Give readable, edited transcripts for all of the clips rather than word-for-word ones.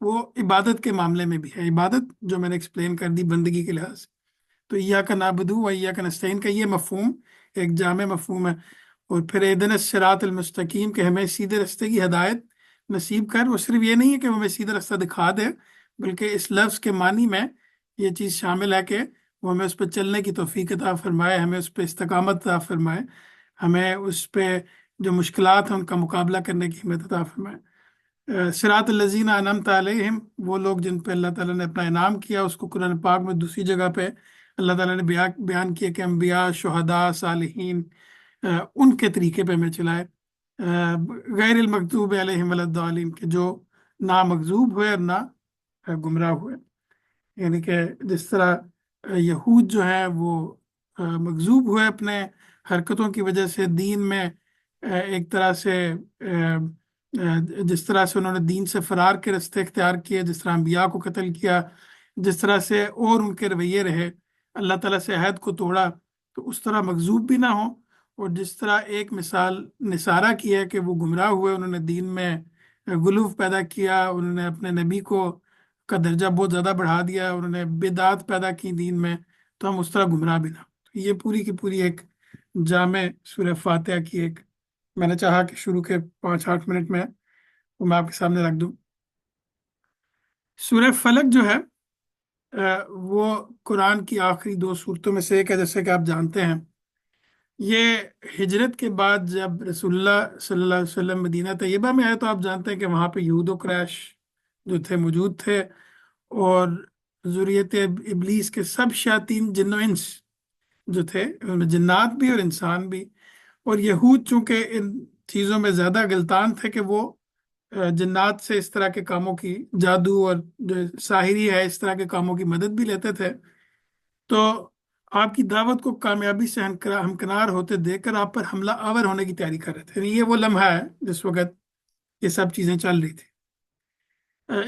وہ عبادت کے معاملے میں بھی ہے، عبادت جو میں نے ایکسپلین کر دی بندگی کے لحاظ سے۔ تو ایاک نعبدو و ایاک نستعین کا یہ مفہوم ایک جامع مفہوم ہے۔ اور پھر اہدنا الصراط المستقیم، کہ ہمیں سیدھے رستے کی ہدایت نصیب کر۔ وہ صرف یہ نہیں ہے کہ وہ ہمیں سیدھا رستہ دکھا دے، بلکہ اس لفظ کے معنی میں یہ چیز شامل ہے کہ وہ ہمیں اس پہ چلنے کی توفیق عطا فرمائے، ہمیں اس پہ استقامت عطا فرمائے، ہمیں اس پہ جو مشکلات ہیں ان کا مقابلہ کرنے کی ہمت عطا فرمائے۔ صراط الذین انعمت علیہم، وہ لوگ جن پہ اللہ تعالیٰ نے اپنا انعام کیا۔ اس کو قرآن پاک میں دوسری جگہ پہ اللہ تعالیٰ نے بیان کیا کہ انبیاء، شہداء، صالحین ان کے طریقے پہ ہمیں چلائے۔ غیر المغضوب علیہم ولا الضالین، کہ جو نہ مغضوب ہوئے اور نہ گمراہ ہوئے۔ یعنی کہ جس طرح یہود جو ہیں وہ مغضوب ہوئے اپنے حرکتوں کی وجہ سے دین میں، ایک طرح سے جس طرح سے انہوں نے دین سے فرار کے رستے اختیار کیے، جس طرح انبیاء کو قتل کیا، جس طرح سے اور ان کے رویے رہے، اللہ تعالیٰ سے عہد کو توڑا، تو اس طرح مغضوب بھی نہ ہوں۔ اور جس طرح ایک مثال نصارہ کی ہے کہ وہ گمراہ ہوئے، انہوں نے دین میں غلو پیدا کیا، انہوں نے اپنے نبی کو کا درجہ بہت زیادہ بڑھا دیا، انہوں نے بدعات پیدا کی دین میں، تو ہم اس طرح گمراہ بھی نہ ہوں۔ یہ پوری کی پوری ایک جامع سورہ فاتحہ کی ایک، میں نے چاہا کہ شروع کے 5-8 منٹ میں وہ میں آپ کے سامنے رکھ دوں۔ سورہ فلق جو ہے وہ قرآن کی آخری دو صورتوں میں سے ایک ہے، جیسے کہ آپ جانتے ہیں۔ یہ ہجرت کے بعد جب رسول اللہ صلی اللہ علیہ وسلم مدینہ طیبہ میں آئے، تو آپ جانتے ہیں کہ وہاں پہ یہود و قریش جو تھے موجود تھے، اور ذریت ابلیس کے سب شیاطین جن و انس جو تھے، ان میں جنات بھی اور انسان بھی۔ اور یہود چونکہ ان چیزوں میں زیادہ غلطان تھے کہ وہ جنات سے اس طرح کے کاموں کی، جادو اور جو ساحری ہے اس طرح کے کاموں کی مدد بھی لیتے تھے، تو آپ کی دعوت کو کامیابی سے ہمکنار ہوتے دیکھ کر آپ پر حملہ آور ہونے کی تیاری کر رہے تھے۔ یعنی یہ وہ لمحہ ہے جس وقت یہ سب چیزیں چل رہی تھی۔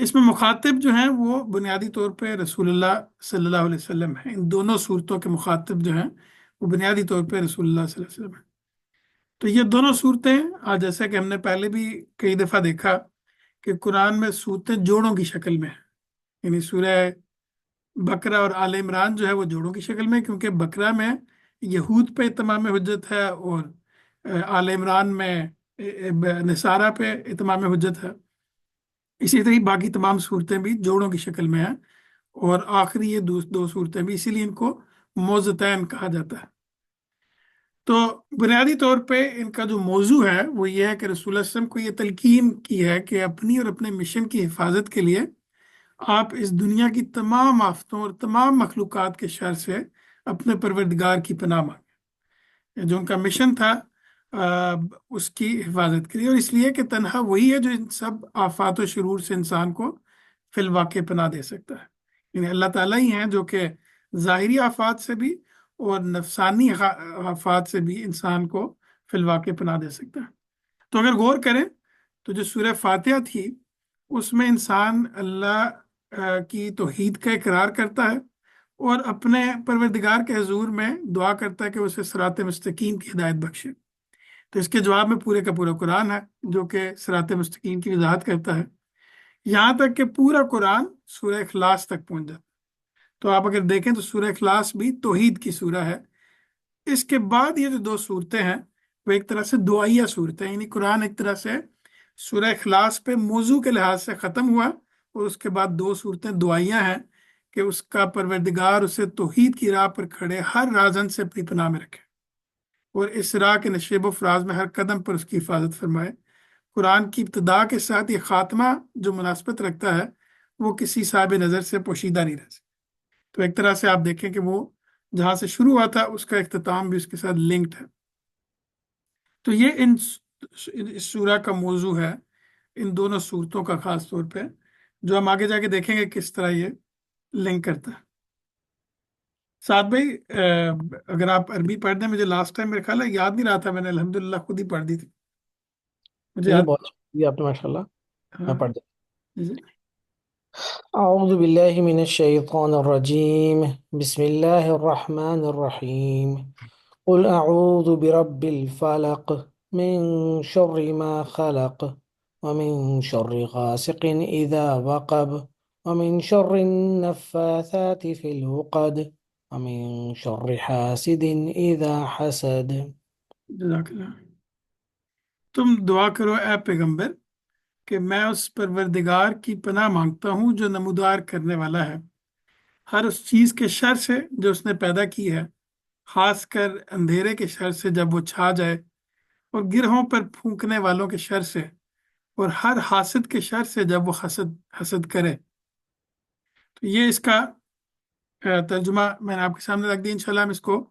اس میں مخاطب جو ہیں وہ بنیادی طور پہ رسول اللہ صلی اللہ علیہ وسلم ہیں۔ ان دونوں صورتوں کے مخاطب جو ہیں وہ بنیادی طور پہ رسول اللہ صلی اللہ علیہ وسلم ہیں۔ تو یہ دونوں صورتیں، آج جیسا کہ ہم نے پہلے بھی کئی دفعہ دیکھا کہ قرآن میں صورتیں جوڑوں کی شکل میں ہیں۔ یعنی سورہ بقرہ اور آل عمران جو ہے وہ جوڑوں کی شکل میں، کیونکہ بقرہ میں یہود پہ اتمام حجت ہے، اور آل عمران میں نصارہ پہ اتمام حجت ہے۔ اسی طرح باقی تمام صورتیں بھی جوڑوں کی شکل میں ہیں، اور آخری یہ دو صورتیں بھی، اسی لیے ان کو موضتین کہا جاتا ہے۔ تو بنیادی طور پہ ان کا جو موضوع ہے وہ یہ ہے کہ رسول اللہ صلی اللہ علیہ وسلم کو یہ تلقین کی ہے کہ اپنی اور اپنے مشن کی حفاظت کے لیے آپ اس دنیا کی تمام آفتوں اور تمام مخلوقات کے شر سے اپنے پروردگار کی پناہ مانگیں۔ جو ان کا مشن تھا اس کی حفاظت کے لیے، اور اس لیے کہ تنہا وہی ہے جو ان سب آفات و شرور سے انسان کو فی الواقع پناہ دے سکتا ہے۔ یعنی اللہ تعالیٰ ہی ہیں جو کہ ظاہری آفات سے بھی اور نفسانی آفات سے بھی انسان کو فی الواقع پناہ دے سکتا ہے۔ تو اگر غور کریں تو جو سورہ فاتحہ تھی اس میں انسان اللہ کی توحید کا اقرار کرتا ہے، اور اپنے پروردگار کے حضور میں دعا کرتا ہے کہ اسے صراط مستقیم کی ہدایت بخشے۔ تو اس کے جواب میں پورے کا پورا قرآن ہے جو کہ صراط مستقیم کی وضاحت کرتا ہے، یہاں تک کہ پورا قرآن سورہ اخلاص تک پہنچ جاتا ہے۔ تو آپ اگر دیکھیں تو سورہ اخلاص بھی توحید کی سورہ ہے۔ اس کے بعد یہ جو دو صورتیں ہیں وہ ایک طرح سے دعائیہ صورتیں ہیں، یعنی قرآن ایک طرح سے سورہ اخلاص پہ موضوع کے لحاظ سے ختم ہوا، اور اس کے بعد دو صورتیں دعائیہ ہیں کہ اس کا پروردگار اسے توحید کی راہ پر کھڑے ہر رازن سے اپنی پناہ میں رکھے، اور اس راہ کے نشیب و فراز میں ہر قدم پر اس کی حفاظت فرمائے۔ قرآن کی ابتدا کے ساتھ یہ خاتمہ جو مناسبت رکھتا ہے وہ کسی صاحب نظر سے پوشیدہ نہیں رہ سکتا۔ تو ایک طرح سے آپ دیکھیں کہ وہ جہاں سے شروع ہوا تھا اس کا اختتام بھی اس کے ساتھ لنکڈ ہے۔ تو یہ اس سورہ کا موضوع ہے، ان دونوں صورتوں کا خاص طور پہ، جو ہم آگے جا کے دیکھیں گے کس طرح یہ لنک کرتا ہے۔ سعد بھائی اگر آپ عربی پڑھ دیں، مجھے لاسٹ ٹائم میرے خیال ہے یاد نہیں رہا تھا، میں نے الحمدللہ خود ہی پڑھ دی تھی، مجھے چلیے، یاد۔ بہت شکریہ آپ نے، ماشاء اللہ۔ ہاں میں پڑھ دوں۔ جی۔ اعوذ باللہ من الشیطان الرجیم، بسم اللہ الرحمن الرحیم۔ قل اعوذ برب الفلق من شر ما خلق ومن شر غاسق إذا وقب، ومن شر النفاثات في العقد، ومن شر حاسد إذا حسد۔ جزاک اللہ۔ تم دعا کرو اے پیغمبر کہ میں اس پروردگار کی پناہ مانگتا ہوں جو نمودار کرنے والا ہے ہر اس چیز کے شر سے جو اس نے پیدا کی ہے، خاص کر اندھیرے کے شر سے جب وہ چھا جائے، اور گرہوں پر پھونکنے والوں کے شر سے، اور ہر حاسد کے شر سے جب وہ حسد حسد کرے۔ تو یہ اس کا ترجمہ میں نے آپ کے سامنے رکھ دیا۔ انشاءاللہ ہم اس کو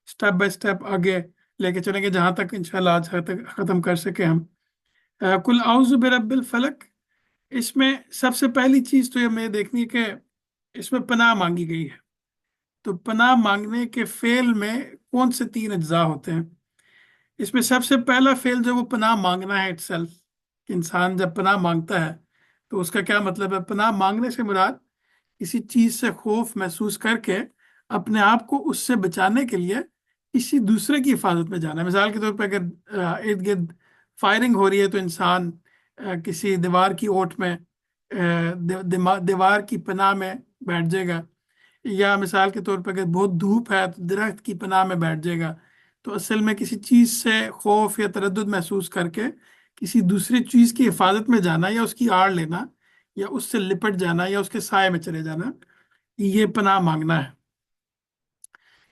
سٹیپ بائی سٹیپ آگے لے کے چلیں گے جہاں تک انشاءاللہ آج تک ختم کر سکے ہم۔ کل اعوذ برب الفلق، اس میں سب سے پہلی چیز تو یہ ہمیں دیکھنی ہے کہ اس میں پناہ مانگی گئی ہے۔ تو پناہ مانگنے کے فعل میں کون سے تین اجزاء ہوتے ہیں؟ اس میں سب سے پہلا فعل جو وہ پناہ مانگنا ہے اٹ سیلف، کہ انسان جب پناہ مانگتا ہے تو اس کا کیا مطلب ہے؟ پناہ مانگنے سے مراد کسی چیز سے خوف محسوس کر کے اپنے آپ کو اس سے بچانے کے لیے کسی دوسرے کی حفاظت میں جانا ہے۔ مثال کے طور پہ اگر ارد گرد فائرنگ ہو رہی ہے تو انسان کسی دیوار کی اوٹ میں دیوار کی پناہ میں بیٹھ جائے گا، یا مثال کے طور پہ اگر بہت دھوپ ہے تو درخت کی پناہ میں بیٹھ جائے گا۔ تو اصل میں کسی چیز سے خوف یا تردد محسوس کر کے کسی دوسری چیز کی حفاظت میں جانا، یا اس کی آڑ لینا، یا اس سے لپٹ جانا، یا اس کے سائے میں چلے جانا، یہ پناہ مانگنا ہے۔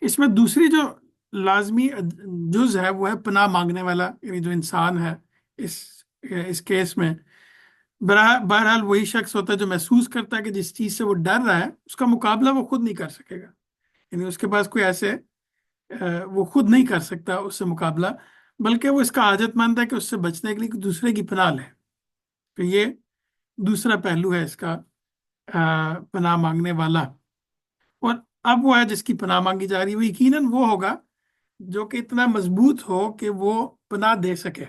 اس میں دوسری جو لازمی جز ہے وہ ہے پناہ مانگنے والا، یعنی جو انسان ہے اس اس کیس میں بہرحال وہی شخص ہوتا ہے جو محسوس کرتا ہے کہ جس چیز سے وہ ڈر رہا ہے اس کا مقابلہ وہ خود نہیں کر سکے گا، یعنی اس کے پاس کوئی ایسے وہ خود نہیں کر سکتا اس سے مقابلہ، بلکہ وہ اس کا حاجت مند ہے کہ اس سے بچنے کے لیے دوسرے کی پناہ لے۔ تو یہ دوسرا پہلو ہے اس کا، پناہ مانگنے والا۔ اور اب وہ ہے جس کی پناہ مانگی جا رہی ہے وہ یقیناً وہ ہوگا جو کہ اتنا مضبوط ہو کہ وہ پناہ دے سکے۔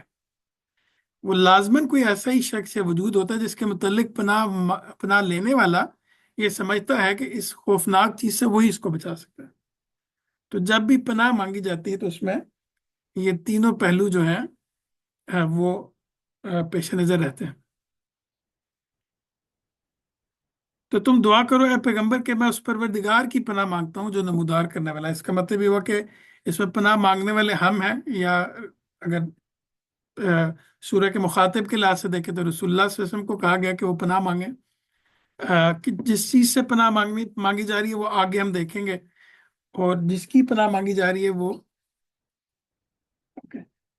وہ لازماً کوئی ایسا ہی شخص یا وجود ہوتا ہے جس کے متعلق پناہ لینے والا یہ سمجھتا ہے کہ اس خوفناک چیز سے وہی اس کو بچا سکتا ہے۔ تو جب بھی پناہ مانگی جاتی ہے تو اس میں یہ تینوں پہلو جو ہیں وہ پیش نظر رہتے ہیں۔ تو تم دعا کرو اے پیغمبر کہ میں اس پروردگار کی پناہ مانگتا ہوں جو نمودار کرنے والا ہے۔ اس کا مطلب یہ ہوا کہ اس میں پناہ مانگنے والے ہم ہیں، یا اگر سورہ کے مخاطب کے لحاظ سے دیکھیں تو رسول اللہ صلی اللہ علیہ وسلم کو کہا گیا کہ وہ پناہ مانگیں۔ کہ جس چیز سے پناہ مانگی جا رہی ہے وہ آگے ہم دیکھیں گے، اور جس کی پناہ مانگی جا رہی ہے وہ اوکے،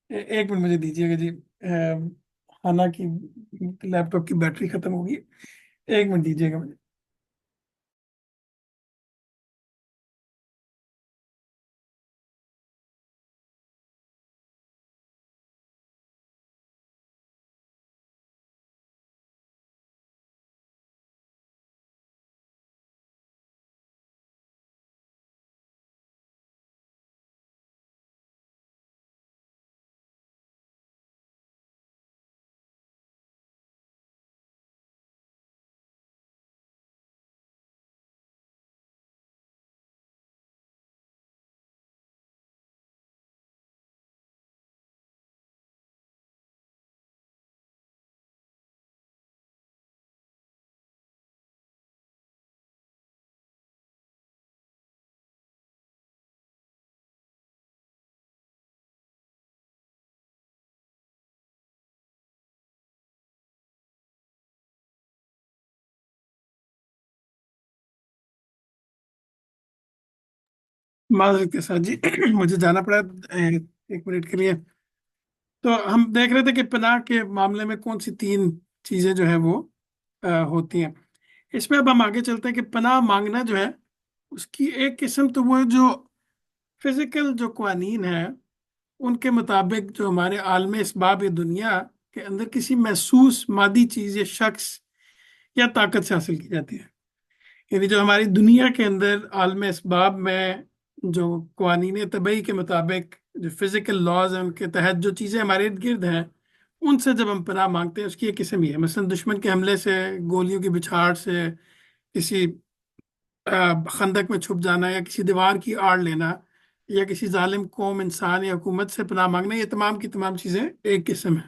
ایک منٹ مجھے دیجیے گا جی، ہانا کی لیپ ٹاپ کی بیٹری ختم ہوگی، ایک منٹ دیجیے گا مجھے۔ معذرت کے ساتھ جی مجھے جانا پڑا ایک منٹ کے لیے۔ تو ہم دیکھ رہے تھے کہ پناہ کے معاملے میں کون سی تین چیزیں جو ہیں وہ ہوتی ہیں۔ اس میں اب ہم آگے چلتے ہیں کہ پناہ مانگنا جو ہے اس کی ایک قسم تو وہ ہے جو فزیکل جو قوانین ہیں ان کے مطابق جو ہمارے عالم اسباب دنیا کے اندر کسی محسوس مادی چیز یا شخص یا طاقت سے حاصل کی جاتی ہے، یعنی جو ہماری دنیا کے اندر عالم اسباب میں جو قوانین طبعی کے مطابق جو فزیکل لاز ہیں ان کے تحت جو چیزیں ہمارے ارد گرد ہیں ان سے جب ہم پناہ مانگتے ہیں اس کی ایک قسم یہ ہے، مثلا دشمن کے حملے سے، گولیوں کی بچھاڑ سے، کسی خندق میں چھپ جانا، یا کسی دیوار کی آڑ لینا، یا کسی ظالم قوم، انسان یا حکومت سے پناہ مانگنا، یہ تمام کی تمام چیزیں ایک قسم ہے۔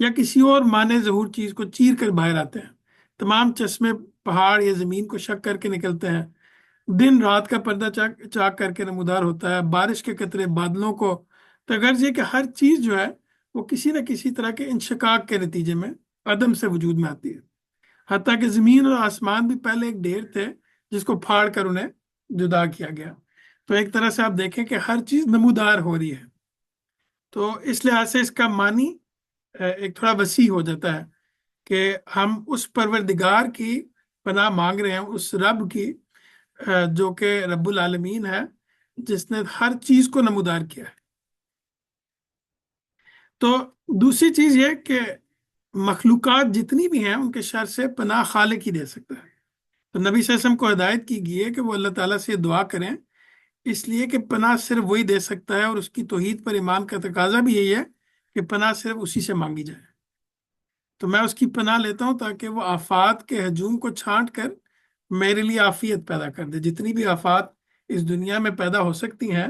یا کسی اور مانع ظہور چیز کو چیر کر باہر آتے ہیں۔ تمام چشمے پہاڑ یا زمین کو شک کر کے نکلتے ہیں۔ دن رات کا پردہ چاک چاک کر کے نمودار ہوتا ہے، بارش کے قطرے بادلوں کو۔ تو غرض یہ کہ ہر چیز جو ہے وہ کسی نہ کسی طرح کے انشقاق کے نتیجے میں عدم سے وجود میں آتی ہے۔ حتیٰ کہ زمین اور آسمان بھی پہلے ایک ڈھیر تھے جس کو پھاڑ کر انہیں جدا کیا گیا۔ تو ایک طرح سے آپ دیکھیں کہ ہر چیز نمودار ہو رہی ہے۔ تو اس لحاظ سے اس کا معنی ایک تھوڑا وسیع ہو جاتا ہے کہ ہم اس پروردگار کی پناہ مانگ رہے ہیں، اس رب کی جو کہ رب العالمین ہے، جس نے ہر چیز کو نمودار کیا ہے۔ تو دوسری چیز یہ کہ مخلوقات جتنی بھی ہیں ان کے شر سے پناہ خالق ہی دے سکتا ہے۔ تو نبی صلی اللہ علیہ وسلم کو ہدایت کی گئی ہے کہ وہ اللہ تعالیٰ سے دعا کریں، اس لیے کہ پناہ صرف وہی دے سکتا ہے، اور اس کی توحید پر ایمان کا تقاضا بھی یہی ہے کہ پناہ صرف اسی سے مانگی جائے۔ تو میں اس کی پناہ لیتا ہوں تاکہ وہ آفات کے ہجوم کو چھانٹ کر میرے لیے عافیت پیدا کر دے۔ جتنی بھی آفات اس دنیا میں پیدا ہو سکتی ہیں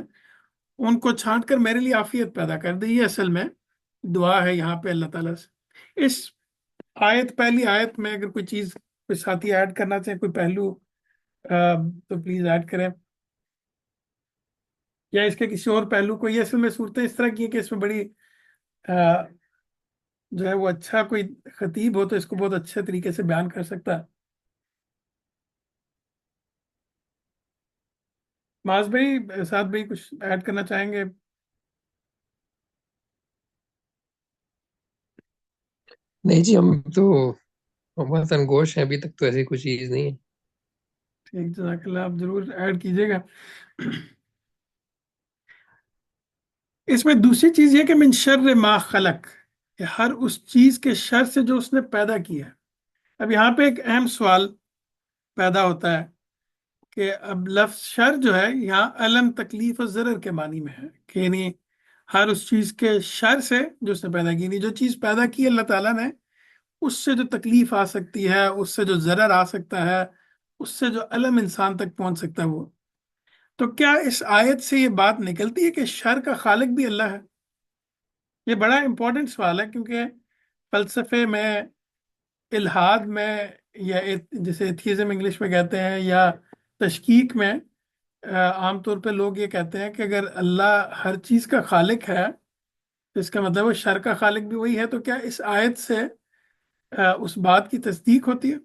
ان کو چھانٹ کر میرے لیے عافیت پیدا کر دے۔ یہ اصل میں دعا ہے یہاں پہ اللہ تعالیٰ سے۔ اس پہلی آیت میں اگر کوئی چیز کوئی ساتھی ایڈ کرنا چاہیں، کوئی پہلو، تو پلیز ایڈ کریں، یا اس کے کسی اور پہلو کو۔ یہ اصل میں صورتیں اس طرح کی ہیں کہ اس میں بڑی آ، جو ہے وہ اچھا کوئی خطیب ہو تو اس کو بہت اچھے طریقے سے بیان کر سکتا ہے۔ معاذ بھائی، ساتھ بھائی کچھ ایڈ کرنا چاہیں گے؟ نہیں جی، ہم تو ہمارا گوش ہے، ابھی تک تو ایسی کوئی چیز نہیں ہے۔ ٹھیک، جزاک اللہ، آپ ضرور ایڈ کیجیے گا۔ اس میں دوسری چیز یہ کہ من شر ما خلق، کہ ہر اس چیز کے شر سے جو اس نے پیدا کیا ہے۔ اب یہاں پہ ایک اہم سوال پیدا ہوتا ہے کہ اب لفظ شر جو ہے یہاں علم تکلیف اور ضرر کے معنی میں ہے، کہ یعنی ہر اس چیز کے شر سے جو اس نے پیدا کی، یعنی جو چیز پیدا کی اللہ تعالیٰ نے، اس سے جو تکلیف آ سکتی ہے، اس سے جو ضرر آ سکتا ہے، اس سے جو علم انسان تک پہنچ سکتا ہے وہ۔ تو کیا اس آیت سے یہ بات نکلتی ہے کہ شر کا خالق بھی اللہ ہے؟ یہ بڑا امپورٹنٹ سوال ہے، کیونکہ فلسفے میں، الحاد میں، یا جسے ایتھیزم انگلش میں کہتے ہیں، یا تشکیک میں، عام طور پہ لوگ یہ کہتے ہیں کہ اگر اللہ ہر چیز کا خالق ہے تو اس کا مطلب ہے شر کا خالق بھی وہی ہے۔ تو کیا اس آیت سے اس بات کی تصدیق ہوتی ہے؟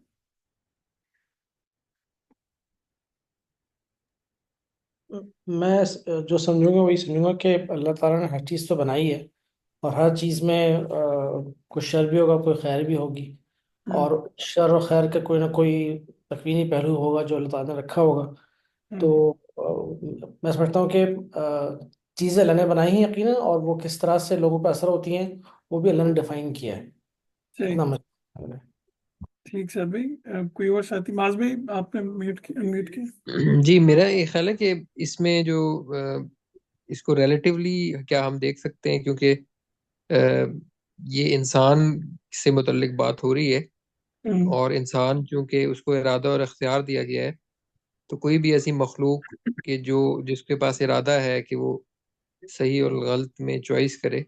میں جو سمجھوں گا وہی سمجھوں گا کہ اللہ تعالیٰ نے ہر چیز تو بنائی ہے، اور ہر چیز میں کچھ شر بھی ہوگا، کوئی خیر بھی ہوگی، ہم، اور شر و خیر کا کوئی نہ کوئی تکوینی پہلو ہوگا جو اللہ تعالیٰ نے رکھا ہوگا۔ تو ہم، میں سمجھتا ہوں کہ چیزیں اللہ نے بنائی ہیں یقیناً، اور وہ کس طرح سے لوگوں پر اثر ہوتی ہیں وہ بھی اللہ نے ڈیفائن کیا ہے، صحیح، اتنا مجھے۔ ٹھیک سر بھائی، کوئی اور ساتھی؟ معاذ بھائی آپ نے میوٹ کیا۔ جی، میرا یہ خیال ہے کہ اس میں جو اس کو ریلیٹیولی کیا ہم دیکھ سکتے ہیں، کیونکہ یہ انسان سے متعلق بات ہو رہی ہے، ہم، اور انسان چونکہ اس کو ارادہ اور اختیار دیا گیا ہے، تو کوئی بھی ایسی مخلوق کہ جس کے پاس ارادہ ہے کہ وہ صحیح اور غلط میں چوائس کرے،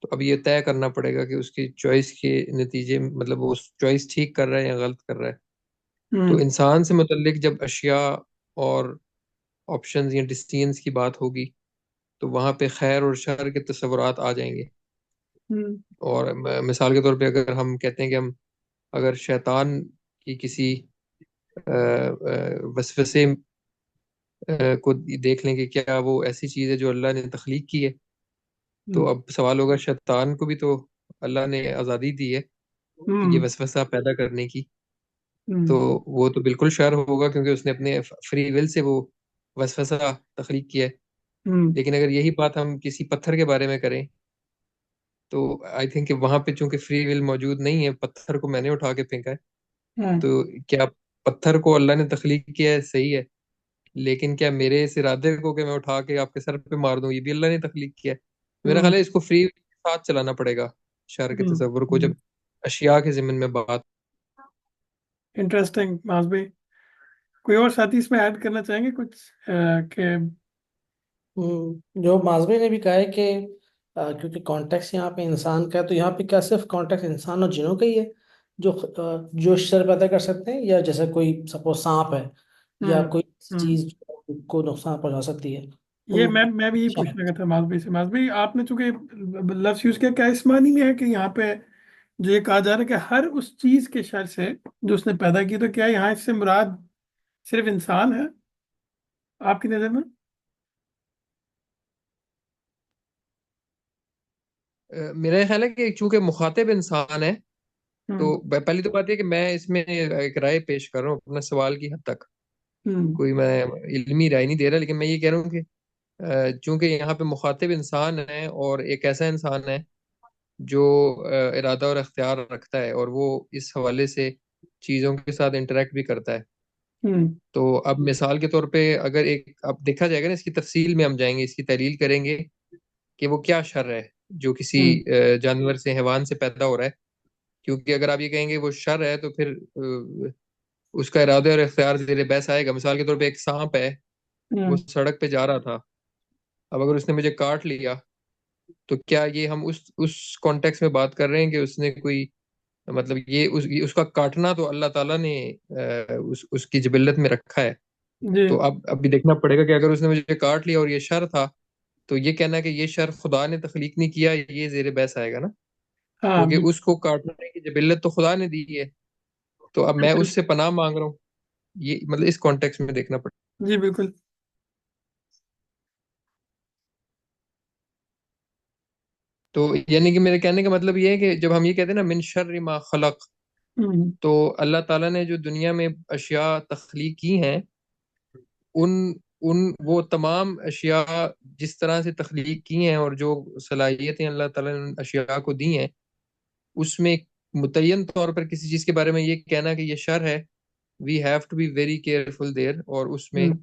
تو اب یہ طے کرنا پڑے گا کہ اس کی چوائس کے نتیجے میں، مطلب وہ چوائس ٹھیک کر رہا ہے یا غلط کر رہا ہے۔ تو ہم، انسان سے متعلق جب اشیاء اور آپشنز یا ڈسیزنس کی بات ہوگی، تو وہاں پہ خیر اور شر کے تصورات آ جائیں گے۔ ہم، اور مثال کے طور پہ اگر ہم کہتے ہیں کہ ہم اگر شیطان کی کسی وسوسے کو دیکھ لیں کہ کیا وہ ایسی چیز ہے جو اللہ نے تخلیق کی ہے، تو اب سوال ہوگا شیطان کو بھی تو اللہ نے آزادی دی ہے ہم، یہ وسوسہ پیدا کرنے کی، تو ہم، وہ تو بالکل شر ہوگا کیونکہ اس نے اپنے فری ول سے وہ وسوسہ تخلیق کیا ہے۔ ہم، لیکن اگر یہی بات ہم کسی پتھر کے بارے میں کریں، تو آئی تھنک کہ وہاں پہ چونکہ فری ول موجود نہیں ہے، پتھر کو میں نے اٹھا کے پھینکا ہے، ہم، تو کیا پتھر کو اللہ نے تخلیق کیا ہے، صحیح ہے، لیکن کیا میرے اس ارادے کو کہ میں اٹھا کے آپ کے سر پہ مار دوں، یہ بھی اللہ نے تخلیق کیا ہے؟ میرا ہم، خیال ہے اس کو فری کے ساتھ چلانا پڑے گا، شر کے تصور کو، جب اشیاء کے ضمن میں بات۔ انٹرسٹنگ معاذ بھائی، کوئی اور ساتھی اس میں ایڈ کرنا چاہیں گے کچھ؟ کہ جو معاذ بھائی نے بھی کہا ہے کہ کیونکہ کانٹیکس یہاں پہ انسان کا ہے، تو یہاں پہ کیا صرف کانٹیکس انسان اور جنوں کا ہی ہے جو شر پیدا کر سکتے ہیں، یا جیسے کوئی سپوز سانپ ہے یا ہوں کوئی ہوں چیز جو کو نقصان پہنچا سکتی ہے یہ ان میں بھی یہی پوچھنا کا تھا معاذ بھائی سے. معاذ بھائی آپ نے چونکہ لفظ یوز کیا، کیا اس معنی میں ہے کہ یہاں پہ جو یہ کہا جا رہا ہے کہ ہر اس چیز کے شر سے جو اس نے پیدا کی، تو کیا یہاں اس سے مراد صرف انسان ہے آپ کی نظر میں؟ میرا یہ خیال ہے کہ چونکہ مخاطب انسان ہے، تو ہوں پہلی تو بات یہ کہ میں اس میں ایک رائے پیش کر رہا ہوں اپنے سوال کی حد تک. ہوں کوئی میں علمی رائے نہیں دے رہا، لیکن میں یہ کہہ رہا ہوں کہ چونکہ یہاں پہ مخاطب انسان ہے، اور ایک ایسا انسان ہے جو ارادہ اور اختیار رکھتا ہے، اور وہ اس حوالے سے چیزوں کے ساتھ انٹریکٹ بھی کرتا ہے. ہوں تو اب مثال کے طور پہ اگر اب دیکھا جائے گا نا، اس کی تفصیل میں ہم جائیں گے، اس کی تحلیل کریں گے کہ وہ کیا شر ہے جو کسی ہوں جانور سے، حیوان سے پیدا ہو رہا ہے. کیونکہ اگر آپ یہ کہیں گے وہ شر ہے، تو پھر اس کا ارادہ اور اختیار زیر بحث آئے گا. مثال کے طور پہ ایک سانپ ہے، وہ ہوں سڑک پہ جا رہا تھا. اب اگر اس نے مجھے کاٹ لیا، تو کیا یہ ہم اس کانٹیکس میں بات کر رہے ہیں کہ اس نے کوئی، مطلب یہ اس کا کاٹنا تو اللہ تعالیٰ نے اس کی جبلت میں رکھا ہے. جی تو اب بھی دیکھنا پڑے گا کہ اگر اس نے مجھے کاٹ لیا اور یہ شر تھا، تو یہ کہنا کہ یہ شر خدا نے تخلیق نہیں کیا، یہ زیر بحث آئے گا نا. ہاں کیونکہ اس کو کاٹنے کی جبلت تو خدا نے دی ہے، تو اب میں بالکل. اس سے پناہ مانگ رہا ہوں. یہ مطلب اس کانٹیکس میں دیکھنا پڑے. جی بالکل. تو یعنی کہ میرے کہنے کا مطلب یہ ہے کہ جب ہم یہ کہتے ہیں نا من شر ما خلق، ہوں تو اللہ تعالیٰ نے جو دنیا میں اشیاء تخلیق کی ہیں، ان وہ تمام اشیاء جس طرح سے تخلیق کی ہیں اور جو صلاحیتیں اللہ تعالیٰ نے ان اشیاء کو دی ہیں، اس میں متعین طور پر کسی چیز کے بارے میں یہ کہنا کہ یہ شر ہے، we have to be very careful there. اور اس میں ہوں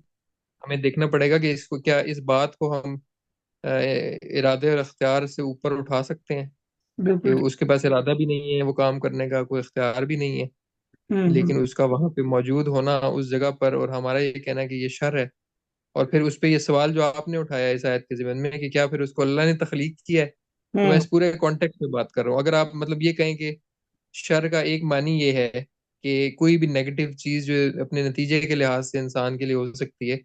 ہمیں دیکھنا پڑے گا کہ اس کو، کیا اس بات کو ہم ارادے اور اختیار سے اوپر اٹھا سکتے ہیں کہ بالکل. اس کے پاس ارادہ بھی نہیں ہے وہ کام کرنے کا، کوئی اختیار بھی نہیں ہے، ہوں لیکن اس کا وہاں پہ موجود ہونا اس جگہ پر، اور ہمارا یہ کہنا کہ یہ شر ہے. اور پھر اس پہ یہ سوال جو آپ نے اٹھایا اس آیت کے ذمن میں کہ کیا پھر اس کو اللہ نے تخلیق کیا ہے، تو میں ہوں اس پورے کانٹیکٹ میں بات کر رہا ہوں. اگر آپ مطلب یہ کہیں کہ شر کا ایک معنی یہ ہے کہ کوئی بھی نیگیٹو چیز جو اپنے نتیجے کے لحاظ سے انسان کے لیے ہو سکتی ہے،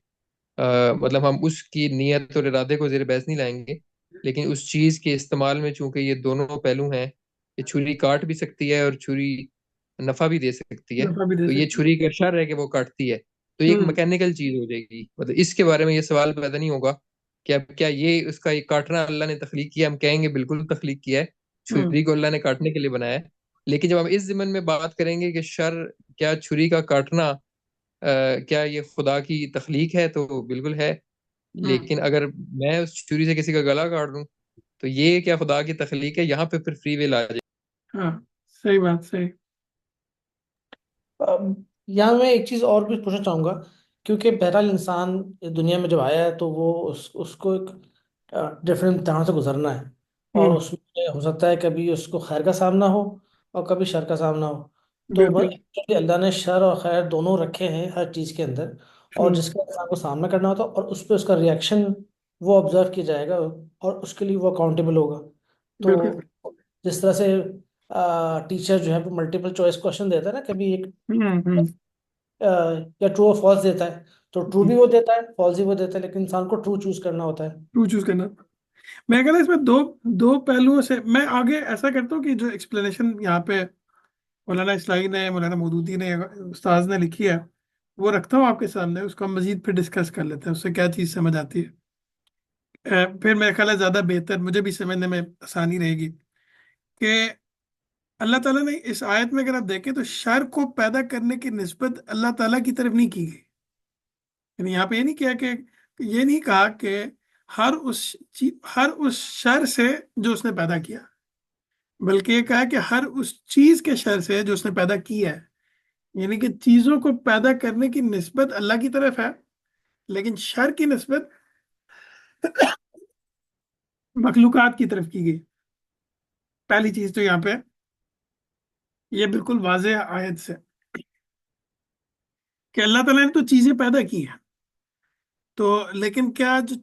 مطلب ہم اس کی نیت اور ارادے کو زیر بحث نہیں لائیں گے، لیکن اس چیز کے استعمال میں چونکہ یہ دونوں پہلو ہیں، یہ چھری کاٹ بھی سکتی ہے اور چھری نفع بھی دے سکتی ہے. دفعہ بھی دے تو یہ سکتے چھری کا شر ہے کہ وہ کاٹتی ہے، تو یہ ہیں. ایک میکینیکل چیز ہو جائے گی. مطلب اس کے بارے میں یہ سوال پیدا نہیں ہوگا کہ اب کیا یہ اس کا یہ کاٹنا اللہ نے تخلیق کیا. ہم کہیں گے بالکل تخلیق کیا ہے، ہوں چھری کو اللہ نے کاٹنے کے لیے بنایا ہے. لیکن جب ہم اس ضمن میں بات کریں گے کہ شر، کیا چھری کا کاٹنا کیا یہ خدا کی تخلیق ہے، تو بالکل ہے. ہوں لیکن اگر میں اس چھری سے کسی کا گلا کاٹ دوں، تو یہ کیا خدا کی تخلیق ہے؟ یہاں پہ پھر فری ویل آ جائے. ہاں صحیح بات. صحیح. اب یہاں میں ایک چیز اور بھی پوچھنا چاہوں گا، کیونکہ بہرحال انسان دنیا میں جب آیا ہے تو وہ اس کو ایک ڈفرینٹ امتحان سے گزرنا ہے، اور ہوں اس میں ہو سکتا ہے کبھی اس کو خیر کا سامنا ہو اور کبھی شر کا سامنا ہو. تو بالکل. actually اللہ نے شر اور خیر دونوں رکھے ہیں ہر چیز کے اندر، اور ہوں جس کا انسان کو سامنا کرنا ہوتا ہے اور اس پہ اس کا ریئیکشن وہ آبزرو کیا جائے گا، اور اس کے لیے وہ اکاؤنٹیبل ہوگا. تو بالکل. جس طرح سے ٹیچر جو ہے وہ ملٹیپل چوائس کوشچن دیتا ہے نا، کبھی ایک ہوں یا ٹرو اور فالس دیتا ہے، تو ٹرو بھی وہ دیتا ہے، فالس بھی وہ دیتا ہے، لیکن انسان کو ٹرو چوز کرنا ہوتا ہے. ٹو چوز کرنا. میں کہتا اس میں دو دو پہلوؤں سے میں آگے ایسا کرتا ہوں کہ جو ایکسپلینیشن یہاں پہ مولانا اسلائی نے، مولانا مودودی نے، استاذ نے لکھی ہے، وہ رکھتا ہوں آپ کے سامنے. اس کو ہم مزید پھر ڈسکس کر لیتے ہیں، اس سے کیا چیز سمجھ آتی ہے. پھر میرا خیال ہے زیادہ بہتر، مجھے بھی سمجھنے میں آسانی رہے گی کہ اللہ تعالیٰ نے اس آیت میں اگر آپ دیکھیں تو شر کو پیدا کرنے کی نسبت اللہ تعالیٰ کی طرف نہیں کی گئی. یعنی یہاں پہ یہ نہیں کیا کہ یہ نہیں کہا کہ ہر اس شر سے جو اس نے پیدا کیا، بلکہ یہ کہا کہ ہر اس چیز کے شر سے جو اس نے پیدا کی ہے. یعنی کہ چیزوں کو پیدا کرنے کی نسبت اللہ کی طرف ہے، لیکن شر کی نسبت مخلوقات کی طرف کی گئی. پہلی چیز تو یہاں پہ یہ بالکل واضح ہے آیت سے کہ اللہ تعالیٰ نے تو چیزیں پیدا کی ہیں، تو لیکن کیا جو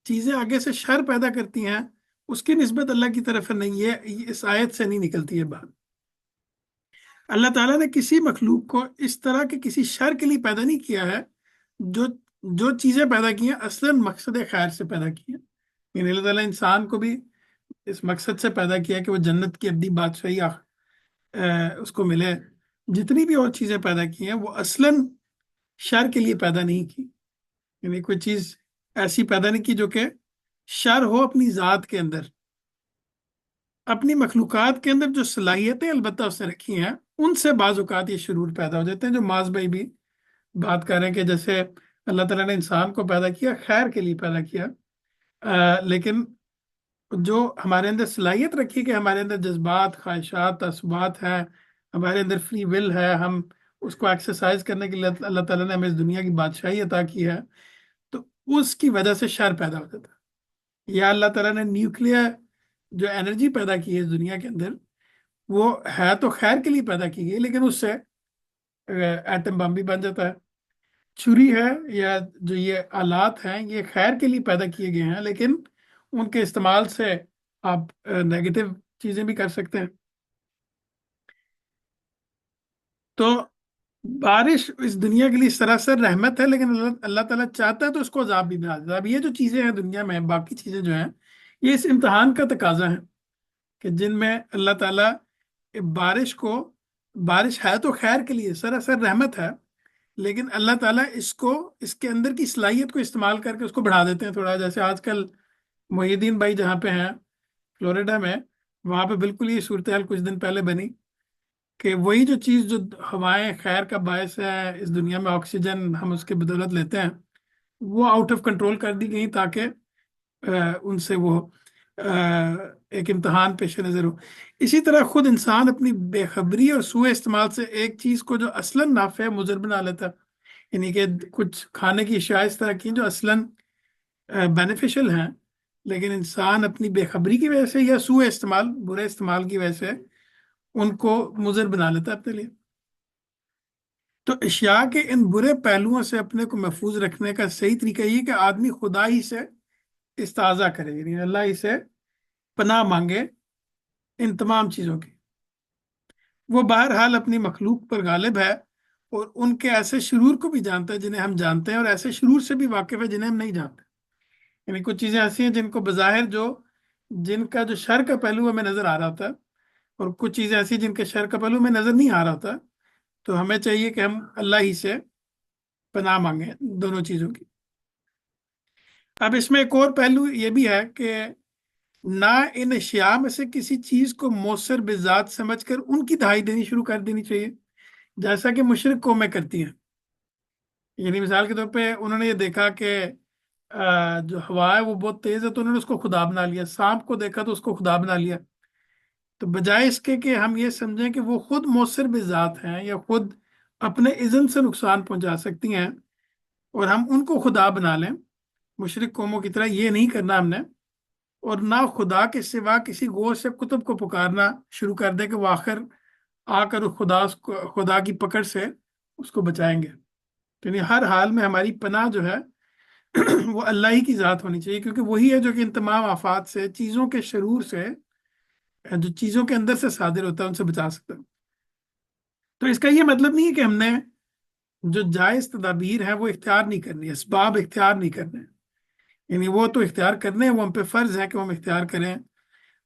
چیزیں آگے سے شر پیدا کرتی ہیں اس کی نسبت اللہ کی طرف نہیں ہے، یہ اس آیت سے نہیں نکلتی ہے بات۔ اللہ تعالیٰ نے کسی مخلوق کو اس طرح کے کسی شر کے لیے پیدا نہیں کیا ہے۔ جو جو چیزیں پیدا کی ہیں اصلاً مقصد خیر سے پیدا کی ہیں، یعنی اللہ تعالیٰ انسان کو بھی اس مقصد سے پیدا کیا کہ وہ جنت کی ابدی بادشاہی اس کو ملے۔ جتنی بھی اور چیزیں پیدا کی ہیں وہ اصلاً شر کے لیے پیدا نہیں کی، یعنی کوئی چیز ایسی پیدا نہیں کی جو کہ شر ہو اپنی ذات کے اندر۔ اپنی مخلوقات کے اندر جو صلاحیتیں البتہ اس نے رکھی ہیں ان سے بعض اوقات یہ شرور پیدا ہو جاتے ہیں، جو معاذ بھائی بھی بات کر رہے ہیں کہ جیسے اللہ تعالیٰ نے انسان کو پیدا کیا خیر کے لیے پیدا کیا، لیکن جو ہمارے اندر صلاحیت رکھی کہ ہمارے اندر جذبات، خواہشات، تعصبات ہیں، ہمارے اندر فری ول ہے، ہم اس کو ایکسرسائز کرنے کے لیے اللہ تعالیٰ نے ہمیں اس دنیا کی بادشاہی عطا کی ہے، تو اس کی وجہ سے شر پیدا ہو جاتا ہے۔ یا اللہ تعالیٰ نے نیوکلیئر جو انرجی پیدا کی ہے اس دنیا کے اندر، وہ ہے تو خیر کے لیے پیدا کی گئی، لیکن اس سے ایٹم بم بھی بن جاتا ہے۔ چھری ہے یا جو یہ آلات ہیں یہ خیر کے لیے پیدا کیے گئے ہیں، لیکن ان کے استعمال سے آپ نیگیٹو چیزیں بھی کر سکتے ہیں۔ تو بارش اس دنیا کے لیے سراسر رحمت ہے، لیکن اللہ تعالیٰ چاہتا ہے تو اس کو عذاب بھی بنا دیتا ہے۔ اب یہ جو چیزیں ہیں دنیا میں، باقی چیزیں جو ہیں، یہ اس امتحان کا تقاضا ہے کہ جن میں اللہ تعالیٰ بارش ہے تو خیر کے لیے سراسر رحمت ہے، لیکن اللہ تعالیٰ اس کے اندر کی صلاحیت کو استعمال کر کے اس کو بڑھا دیتے ہیں تھوڑا۔ جیسے آج کل محی الدین بھائی جہاں پہ ہیں فلوریڈا میں، وہاں پہ بالکل یہ صورتحال کچھ دن پہلے بنی کہ وہی جو چیز جو ہوائیں خیر کا باعث ہے اس دنیا میں، آکسیجن ہم اس کے بدولت لیتے ہیں، وہ آؤٹ آف کنٹرول کر دی گئی تاکہ ان سے وہ ایک امتحان پیش نظر ہو۔ اسی طرح خود انسان اپنی بے خبری اور سوء استعمال سے ایک چیز کو جو اصلاً نافع ہے مضر بنا لیتا ہے، یعنی کہ کچھ کھانے کی اشیاء اس طرح کی جو اصلاً بینیفیشل ہیں، لیکن انسان اپنی بے خبری کی وجہ سے یا سوء استعمال، برے استعمال کی وجہ سے ان کو مضر بنا لیتا ہے اپنے لیے۔ تو اشیاء کے ان برے پہلوؤں سے اپنے کو محفوظ رکھنے کا صحیح طریقہ یہ کہ آدمی خدا ہی سے استعاذہ کرے، یعنی اللہ ہی سے پناہ مانگے ان تمام چیزوں کی۔ وہ بہرحال اپنی مخلوق پر غالب ہے اور ان کے ایسے شرور کو بھی جانتا ہے جنہیں ہم جانتے ہیں، اور ایسے شرور سے بھی واقف ہے جنہیں ہم نہیں جانتے۔ یعنی کچھ چیزیں ایسی ہیں جن کو بظاہر جن کا جو شر کا پہلو ہمیں نظر آ رہا ہوتا ہے، اور کچھ چیزیں ایسی جن کے شر کا پہلو ہمیں نظر نہیں آ رہا ہوتا، تو ہمیں چاہیے کہ ہم اللہ ہی سے پناہ مانگیں دونوں چیزوں کی۔ اب اس میں ایک اور پہلو یہ بھی ہے کہ نہ ان اشیاء میں سے کسی چیز کو مؤثر بذات سمجھ کر ان کی دہائی دینی شروع کر دینی چاہیے، جیسا کہ مشرک قومیں کرتی ہیں۔ یعنی مثال کے طور پہ انہوں نے یہ دیکھا کہ جو ہوا ہے وہ بہت تیز ہے، تو انہوں نے اس کو خدا بنا لیا۔ سانپ کو دیکھا تو اس کو خدا بنا لیا۔ تو بجائے اس کے کہ ہم یہ سمجھیں کہ وہ خود مؤثر بذات ہیں یا خود اپنے اذن سے نقصان پہنچا سکتی ہیں اور ہم ان کو خدا بنا لیں، مشرک قوموں کی طرح یہ نہیں کرنا ہم نے، اور نہ خدا کے سوا کسی غور سے کتب کو پکارنا شروع کر دے کہ وہ آخر آ کر خدا کی پکڑ سے اس کو بچائیں گے۔ یعنی ہر حال میں ہماری پناہ جو ہے وہ اللہ ہی کی ذات ہونی چاہیے، کیونکہ وہی ہے جو کہ ان تمام آفات سے، چیزوں کے شرور سے، جو چیزوں کے اندر سے صادر ہوتا ہے، ان سے بچا سکتا ہے۔ تو اس کا یہ مطلب نہیں ہے کہ ہم نے جو جائز تدابیر ہیں وہ اختیار نہیں کرنی، اسباب اختیار نہیں کرنے، یعنی وہ تو اختیار کرنے ہیں، وہ ہم پہ فرض ہے کہ ہم اختیار کریں۔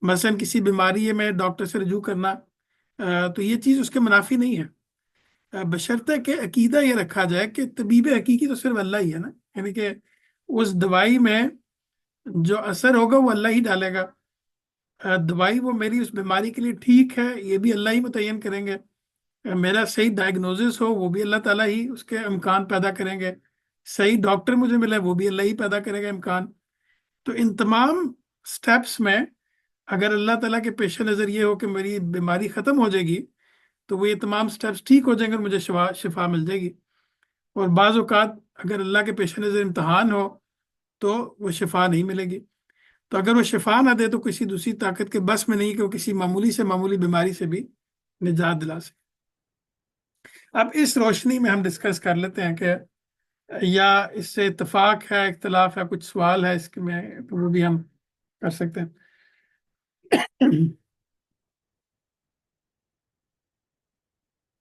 مثلا کسی بیماری میں ڈاکٹر سے رجوع کرنا، تو یہ چیز اس کے منافی نہیں ہے، بشرطے کہ عقیدہ یہ رکھا جائے کہ طبیب حقیقی تو صرف اللہ ہی ہے نا، یعنی کہ اس دوائی میں جو اثر ہوگا وہ اللہ ہی ڈالے گا۔ دوائی وہ میری اس بیماری کے لیے ٹھیک ہے یہ بھی اللہ ہی متعین کریں گے، میرا صحیح ڈائگنوزس ہو وہ بھی اللہ تعالیٰ ہی اس کے امکان پیدا کریں گے، صحیح ڈاکٹر مجھے ملے وہ بھی اللہ ہی پیدا کرے گا امکان۔ تو ان تمام سٹیپس میں اگر اللہ تعالیٰ کے پیش نظر یہ ہو کہ میری بیماری ختم ہو جائے گی، تو وہ یہ تمام سٹیپس ٹھیک ہو جائیں گے اور مجھے شفا مل جائے گی۔ اور بعض اوقات اگر اللہ کے پیش نظر امتحان ہو تو وہ شفا نہیں ملے گی، تو اگر وہ شفا نہ دے تو کسی دوسری طاقت کے بس میں نہیں کہ وہ کسی معمولی سے معمولی بیماری سے بھی نجات دلا سکے۔ اب اس روشنی میں ہم ڈسکس کر لیتے ہیں کہ یا اس سے اتفاق ہے، اختلاف ہے، کچھ سوال ہے اس میں تو وہ بھی ہم کر سکتے ہیں۔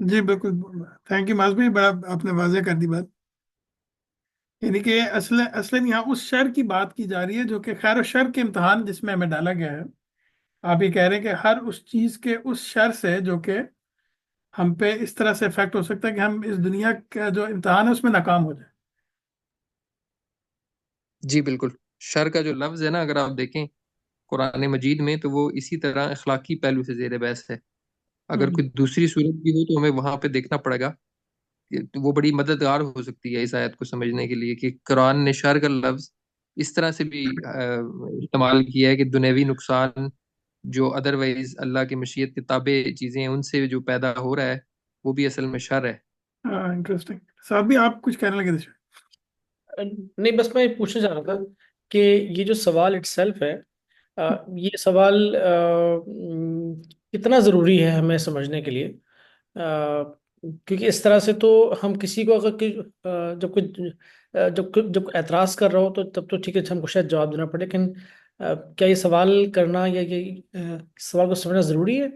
جی بالکل، تھینک یو معاذ بھائی، بڑا آپ نے واضح کر دی بات. یعنی کہ اصلاً یہاں اس شر کی بات کی جا رہی ہے جو کہ خیر و شر کے امتحان جس میں ہمیں ڈالا گیا ہے. آپ یہ کہہ رہے ہیں کہ ہر اس چیز کے اس شر سے جو کہ ہم پہ اس طرح سے افیکٹ ہو سکتا ہے کہ ہم اس دنیا کا جو امتحان ہے اس میں ناکام ہو جائیں. جی بالکل. شر کا جو لفظ ہے نا، اگر آپ دیکھیں قرآن مجید میں، تو وہ اسی طرح اخلاقی پہلو سے زیر بحث ہے. اگر ہم، کوئی دوسری صورت بھی ہو تو ہمیں وہاں پہ دیکھنا پڑے گا کہ وہ بڑی مددگار ہو سکتی ہے اس آیت کو سمجھنے کے لیے، کہ قرآن نے شر کا لفظ اس طرح سے بھی استعمال کیا ہے کہ دنیوی نقصان جو ادروائز اللہ کی مشیت کے تابع چیزیں ہیں ان سے جو پیدا ہو رہا ہے، وہ بھی اصل میں شر ہے. ہاں انٹرسٹنگ. صاحب بھی آپ کچھ کہنے لگے تھے. نہیں، بس میں یہ پوچھنا چاہ رہا تھا کہ یہ جو سوال اٹ سیلف ہے، یہ سوال کتنا ضروری ہے ہمیں سمجھنے کے لیے؟ کیونکہ اس طرح سے تو ہم کسی کو اگر جب کوئی جب کوئی اعتراض کر رہا ہو تو تب تو ٹھیک ہے، ہم کو شاید جواب دینا پڑے، لیکن کیا یہ سوال کرنا یا یہ سوال کو سمجھنا ضروری ہے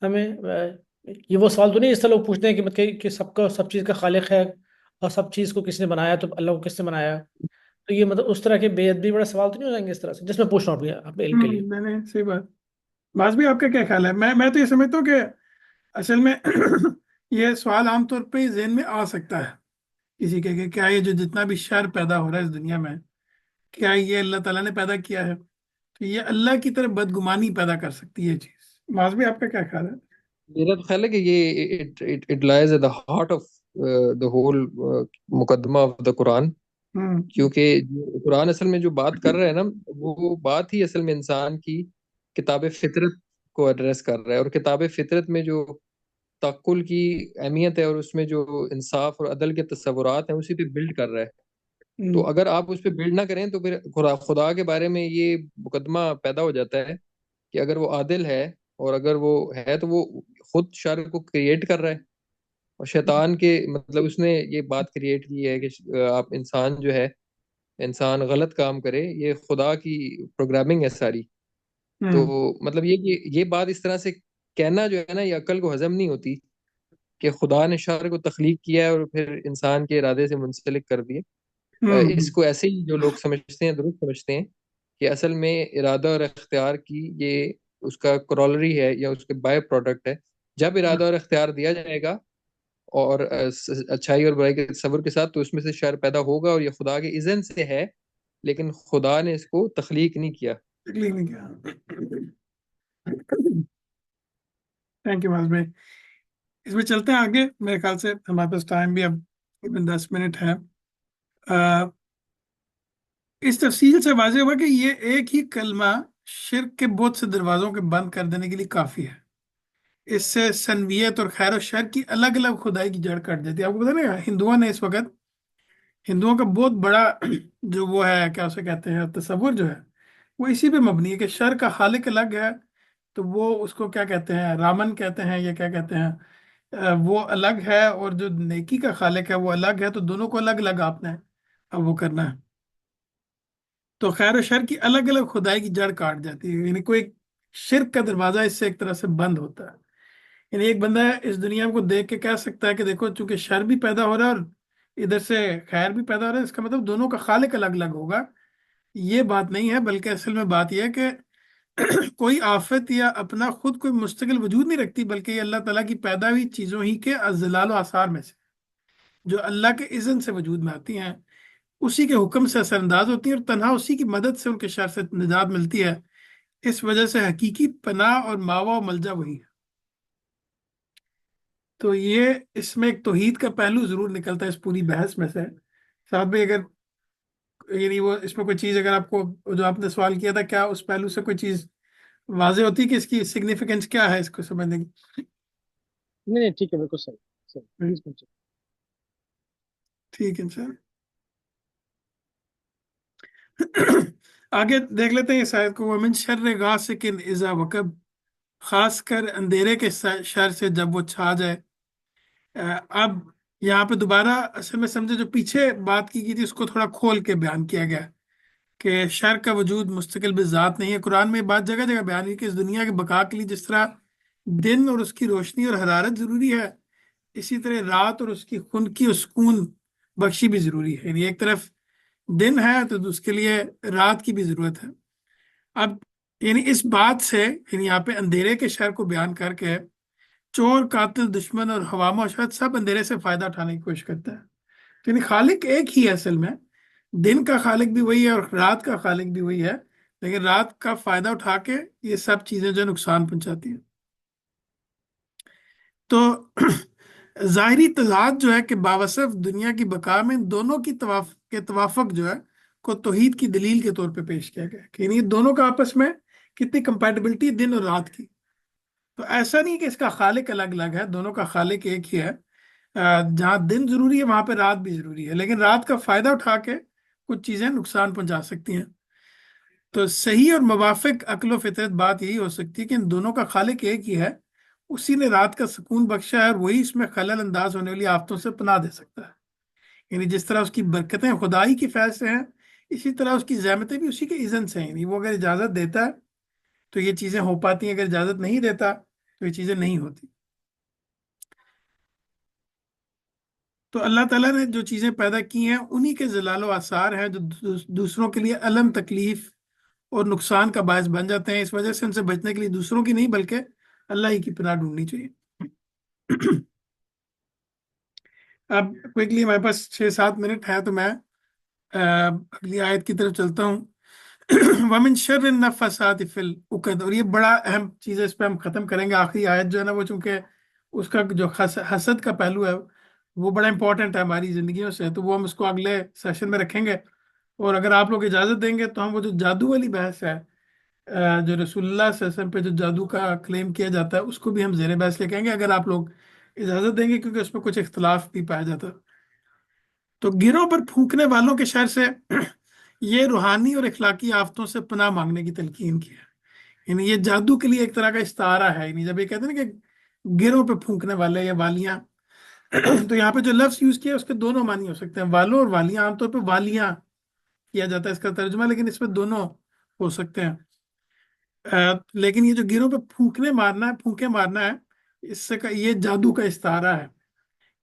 ہمیں؟ یہ وہ سوال تو نہیں جس طرح لوگ پوچھتے ہیں کہ مطلب کہ سب کا سب چیز کا خالق ہے اور سب چیز کو کس نے بنایا، تو اللہ کو کس نے بنایا؟ تو یہ مطلب اس طرح کے بے ادبی بڑے سوال تو نہیں ہو جائیں گے اس طرح سے، جس میں پوچھ رہا ہوں اپنے علم کے لیے؟ نہیں نہیں، صحیح بات. باز بھی آپ کا کیا خیال ہے؟ میں تو یہ سمجھتا ہوں کہ اصل میں یہ سوال عام طور پہ ذہن میں آ سکتا ہے کسی کے کہ کیا یہ جو جتنا بھی شر پیدا ہو رہا ہے اس دنیا میں، کیا یہ اللہ تعالیٰ نے پیدا کیا ہے؟ تو یہ اللہ کی طرف بدگمانی پیدا کر سکتی ہے یہ چیز. معاذ بھی آپ کا کیا خیال ہے؟ میرا تو خیال ہے کہ یہ it lies at the heart of the whole مقدمہ آف دا قرآن. ہوں کیونکہ جو قرآن اصل میں جو بات کر رہا ہے نا، وہ بات ہی اصل میں انسان کی کتاب فطرت کو ایڈریس کر رہا ہے. اور کتاب فطرت میں جو تعقل کی اہمیت ہے اور اس میں جو انصاف اور عدل کے تصورات ہیں، اسی پہ بلڈ کر رہا ہے. ہوں تو اگر آپ اس پہ بلڈ نہ کریں تو پھر خدا کے بارے میں یہ مقدمہ پیدا ہو جاتا ہے کہ اگر وہ عادل ہے اور اگر وہ ہے تو وہ خود شر کو کریٹ کر رہا ہے. اور شیطان کے مطلب اس نے یہ بات کریٹ کی ہے کہ آپ انسان جو ہے، انسان غلط کام کرے، یہ خدا کی پروگرامنگ ہے ساری. تو ہوں مطلب یہ کہ یہ بات اس طرح سے کہنا جو ہے نا، یہ عقل کو ہضم نہیں ہوتی کہ خدا نے شر کو تخلیق کیا ہے اور پھر انسان کے ارادے سے منسلک کر دیے. اس ہوں کو ایسے ہی جو لوگ سمجھتے ہیں درست سمجھتے ہیں کہ اصل میں ارادہ اور اختیار کی یہ اس کا کرولری ہے یا اس کے بائی پروڈکٹ ہے. جب ارادہ اور اختیار دیا جائے گا اور اچھائی اور برائی کے تصور کے ساتھ، تو اس میں سے شر پیدا ہوگا اور یہ خدا کے اذن سے ہے، لیکن خدا نے اس کو تخلیق نہیں کیا. تکلیف نہیں کیا. تھینک یو معاذ بھائی. اس میں چلتے ہیں آگے. میرے خیال سے ہمارے پاس ٹائم بھی اب 10 منٹ ہے. اس تفصیل سے واضح ہوا کہ یہ ایک ہی کلمہ شرک کے بہت سے دروازوں کے بند کر دینے کے لیے کافی ہے. اس سے سنویت اور خیر و شر کی الگ الگ خدائی کی جڑ کٹ جاتی ہے. آپ کو پتا نا ہندوؤں نے اس وقت، ہندوؤں کا بہت بڑا جو وہ ہے کیا اسے کہتے ہیں تصور جو ہے، وہ اسی پہ مبنی ہے کہ شر کا خالق الگ ہے. تو وہ اس کو کیا کہتے ہیں، رامن کہتے ہیں یا کیا کہتے ہیں، وہ الگ ہے، اور جو نیکی کا خالق ہے وہ الگ ہے. تو دونوں کو الگ الگ آپ نے اب وہ کرنا ہے. تو خیر و شر کی الگ الگ خدائی کی جڑ کاٹ جاتی ہے. یعنی کوئی شرک کا دروازہ اس سے ایک طرح سے بند ہوتا ہے. یعنی ایک بندہ اس دنیا کو دیکھ کے کہہ سکتا ہے کہ دیکھو چونکہ شر بھی پیدا ہو رہا ہے اور ادھر سے خیر بھی پیدا ہو رہا ہے، اس کا مطلب دونوں کا خالق الگ الگ ہوگا. یہ بات نہیں ہے، بلکہ اصل میں بات یہ ہے کہ کوئی آفت یا اپنا خود کوئی مستقل وجود نہیں رکھتی، بلکہ یہ اللہ تعالیٰ کی پیدا ہوئی چیزوں ہی کے ازلال و آثار میں سے جو اللہ کے اذن سے وجود میں آتی ہیں، اسی کے حکم سے اثر انداز ہوتی ہیں، اور تنہا اسی کی مدد سے ان کے شر سے نجات ملتی ہے. اس وجہ سے حقیقی پناہ اور ماوا و ملجا وہی ہے. تو یہ اس میں ایک توحید کا پہلو ضرور نکلتا ہے اس پوری بحث میں سے. صاحب بھی اگر یعنی وہ اس میں کوئی چیز اگر آپ کو جو آپ نے سوال کیا تھا، کیا اس پہلو سے کوئی چیز واضح ہوتی ہے کہ اس کی سگنیفیکینس کیا ہے اس کو سمجھنے کی؟ نہیں نہیں، ٹھیک ہے، بالکل صحیح. صحیح، پلیز پوچھیں. ٹھیک ہے سر. آگے دیکھ لیتے ہیں اس آیت کو. وَمِن شَرِّ غاسق اذا وقب، خاص کر اندھیرے کے شر سے جب وہ چھا جائے. اب یہاں پہ دوبارہ اصل میں سمجھے جو پیچھے بات کی گئی تھی اس کو تھوڑا کھول کے بیان کیا گیا کہ شر کا وجود مستقل بذات نہیں ہے. قرآن میں یہ بات جگہ جگہ بیان ہوئی کہ اس دنیا کے بقا کے لیے جس طرح دن اور اس کی روشنی اور حرارت ضروری ہے، اسی طرح رات اور اس کی خنکی اور سکون بخشی بھی ضروری ہے، یعنی ایک طرف دن ہے تو اس کے لیے رات کی بھی ضرورت ہے۔ اب یعنی اس بات سے، یعنی یہاں پہ اندھیرے کے شر کو بیان کر کے چور، قاتل، دشمن اور حوام و اشرت سب اندھیرے سے فائدہ اٹھانے کی کوشش کرتا ہے۔ تو یعنی خالق ایک ہی ہے اصل میں، دن کا خالق بھی وہی ہے اور رات کا خالق بھی وہی ہے، لیکن رات کا فائدہ اٹھا کے یہ سب چیزیں جو نقصان پہنچاتی ہیں۔ تو ظاہری تضاد جو ہے کہ باوصف دنیا کی بقا میں ان دونوں کی توافق جو ہے کو توحید کی دلیل کے طور پہ پیش کیا گیا کہ یعنی دونوں کا آپس میں کتنی کمپیٹیبلٹی دن اور رات کی۔ تو ایسا نہیں کہ اس کا خالق الگ الگ ہے، دونوں کا خالق ایک ہی ہے۔ جہاں دن ضروری ہے وہاں پہ رات بھی ضروری ہے، لیکن رات کا فائدہ اٹھا کے کچھ چیزیں نقصان پہنچا سکتی ہیں۔ تو صحیح اور موافق عقل و فطرت بات یہی ہو سکتی ہے کہ ان دونوں کا خالق ایک ہی ہے، اسی نے رات کا سکون بخشا ہے اور وہی اس میں خلل انداز ہونے والی آفتوں سے پناہ دے سکتا ہے۔ یعنی جس طرح اس کی برکتیں خدائی کی فیض سے ہیں، اسی طرح اس کی زحمتیں بھی اسی کے اذن سے ہیں، یعنی وہ اگر اجازت دیتا ہے تو یہ چیزیں ہو پاتی ہیں، اگر اجازت نہیں دیتا تو یہ چیزیں نہیں ہوتی۔ تو اللہ تعالیٰ نے جو چیزیں پیدا کی ہیں انہی کے ظلال و آثار ہیں جو دوسروں کے لیے الم، تکلیف اور نقصان کا باعث بن جاتے ہیں۔ اس وجہ سے ان سے بچنے کے لیے دوسروں کی نہیں بلکہ اللہ ہی کی پناہ ڈھونڈنی چاہیے۔ اب کوئکلی ہمارے پاس 6-7 منٹ ہے تو میں اگلی آیت کی طرف چلتا ہوں۔ وَمِن شَرِّ النَّفَّثَاتِ فِي الْعُقَدِ، اور یہ بڑا اہم چیز ہے، اس پہ ہم ختم کریں گے۔ آخری آیت جو ہے نا وہ چونکہ اس کا جو حسد کا پہلو ہے وہ بڑا امپورٹنٹ ہے ہماری زندگیوں سے، تو وہ ہم اس کو اگلے سیشن میں رکھیں گے۔ اور اگر آپ لوگ اجازت دیں گے تو ہم وہ جو جادو والی بحث ہے، جو رسول اللہ صلی اللہ علیہ وسلم پہ جو جادو کا کلیم کیا جاتا ہے، اس کو بھی ہم زیر بحث لے کے آئیں گے اگر آپ لوگ اجازت دیں گے، کیونکہ اس میں کچھ اختلاف بھی پایا جاتا ہے۔ تو گروہ پر پھونکنے والوں کے شر سے یہ روحانی اور اخلاقی آفتوں سے پناہ مانگنے کی تلقین کی ہے۔ یعنی یہ جادو کے لیے ایک طرح کا استعارہ ہے، یعنی جب یہ کہتے ہیں نا کہ گروہ پہ پھونکنے والے یا والیاں، تو یہاں پہ جو لفظ یوز کیا ہے اس کے دونوں معنی ہو سکتے ہیں، والوں اور والیاں۔ عام طور پہ والیاں کیا جاتا ہے اس کا ترجمہ، لیکن اس میں دونوں ہو سکتے ہیں۔ لیکن یہ جو گروہ پہ پھونکے مارنا ہے، اس سے یہ جادو کا استعارہ ہے،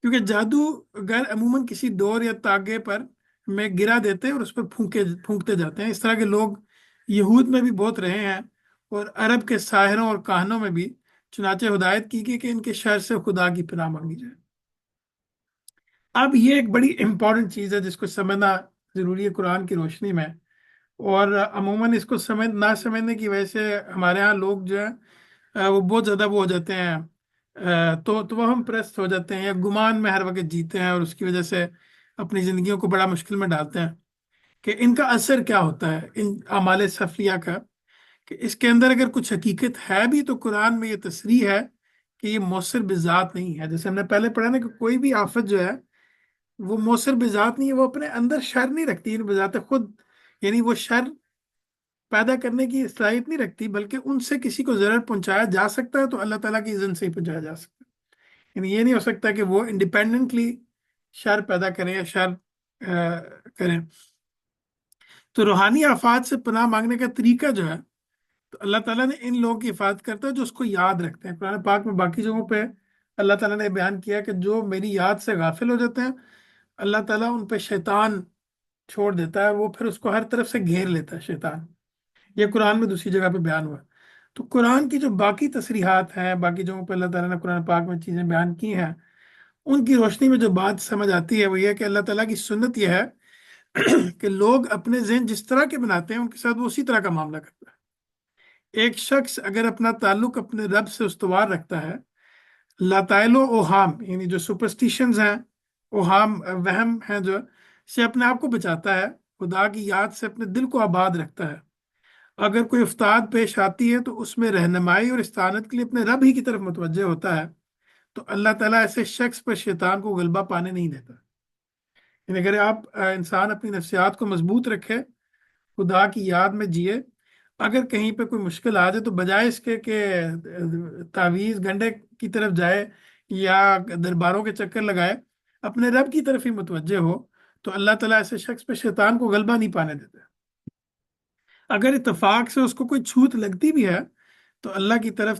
کیونکہ جادوگر عموماً کسی ڈور یا تاگے پر میں گرا دیتے ہیں اور اس پر پھونکتے جاتے ہیں۔ اس طرح کے لوگ یہود میں بھی بہت رہے ہیں اور عرب کے ساحروں اور کاہنوں میں بھی، چنانچہ ہدایت کی گئی کہ ان کے شر سے خدا کی پناہ مانگی جائے۔ اب یہ ایک بڑی امپورٹنٹ چیز ہے جس کو سمجھنا ضروری ہے قرآن کی روشنی میں، اور عموماً اس کو نہ سمجھنے کی وجہ سے ہمارے ہاں لوگ جو ہیں وہ بہت زیادہ وہ ہو جاتے ہیں، تو وہ ہم پرست ہو جاتے ہیں یا گمان میں ہر وقت جیتے ہیں، اور اس کی وجہ سے اپنی زندگیوں کو بڑا مشکل میں ڈالتے ہیں کہ ان کا اثر کیا ہوتا ہے ان اعمال سفلیہ کا، کہ اس کے اندر اگر کچھ حقیقت ہے بھی تو قرآن میں یہ تصریح ہے کہ یہ مؤثر بذات نہیں ہے۔ جیسے ہم نے پہلے پڑھا نا کہ کوئی بھی آفت جو ہے وہ مؤثر بذات نہیں ہے، وہ اپنے اندر شر نہیں رکھتی بذات خود، یعنی وہ شر پیدا کرنے کی صلاحیت نہیں رکھتی، بلکہ ان سے کسی کو ضرر پہنچایا جا سکتا ہے تو اللہ تعالیٰ کی اذن سے ہی پہنچایا جا سکتا ہے۔ یعنی یہ نہیں ہو سکتا کہ وہ انڈیپینڈنٹلی شر پیدا کریں یا شر کریں۔ تو روحانی آفات سے پناہ مانگنے کا طریقہ جو ہے، تو اللہ تعالیٰ نے ان لوگوں کی حفاظت کرتا ہے جو اس کو یاد رکھتے ہیں۔ قرآن پاک میں باقی جگہوں پہ اللہ تعالیٰ نے بیان کیا کہ جو میری یاد سے غافل ہو جاتے ہیں، اللہ تعالیٰ ان پہ شیطان چھوڑ دیتا ہے، وہ پھر اس کو ہر طرف سے گھیر لیتا ہے شیطان۔ یہ قرآن میں دوسری جگہ پہ بیان ہوا ہے۔ تو قرآن کی جو باقی تصریحات ہیں، باقی جگہوں پہ اللہ تعالیٰ نے قرآن پاک میں چیزیں بیان کی ہیں، ان کی روشنی میں جو بات سمجھ آتی ہے وہ یہ ہے کہ اللہ تعالیٰ کی سنت یہ ہے کہ لوگ اپنے ذہن جس طرح کے بناتے ہیں ان کے ساتھ وہ اسی طرح کا معاملہ کرتا ہے۔ ایک شخص اگر اپنا تعلق اپنے رب سے استوار رکھتا ہے، لاتائل و اوہام یعنی جو سپرسٹیشنز ہیں، اوہام وہم ہیں جو، سے اپنے آپ کو بچاتا ہے، خدا کی یاد سے اپنے دل کو آباد رکھتا ہے، اگر کوئی افتاد پیش آتی ہے تو اس میں رہنمائی اور استعانت کے لیے اپنے رب ہی کی طرف متوجہ ہوتا ہے، تو اللہ تعالیٰ ایسے شخص پر شیطان کو غلبہ پانے نہیں دیتا۔ یعنی اگر آپ انسان اپنی نفسیات کو مضبوط رکھے، خدا کی یاد میں جیے، اگر کہیں پہ کوئی مشکل آ جائے تو بجائے اس کے کہ تعویذ گنڈے کی طرف جائے یا درباروں کے چکر لگائے، اپنے رب کی طرف ہی متوجہ ہو، تو اللہ تعالیٰ ایسے شخص پہ شیطان کو غلبہ نہیں پانے دیتے۔ اگر اتفاق سے اس کو کوئی چھوت لگتی بھی ہے تو اللہ کی طرف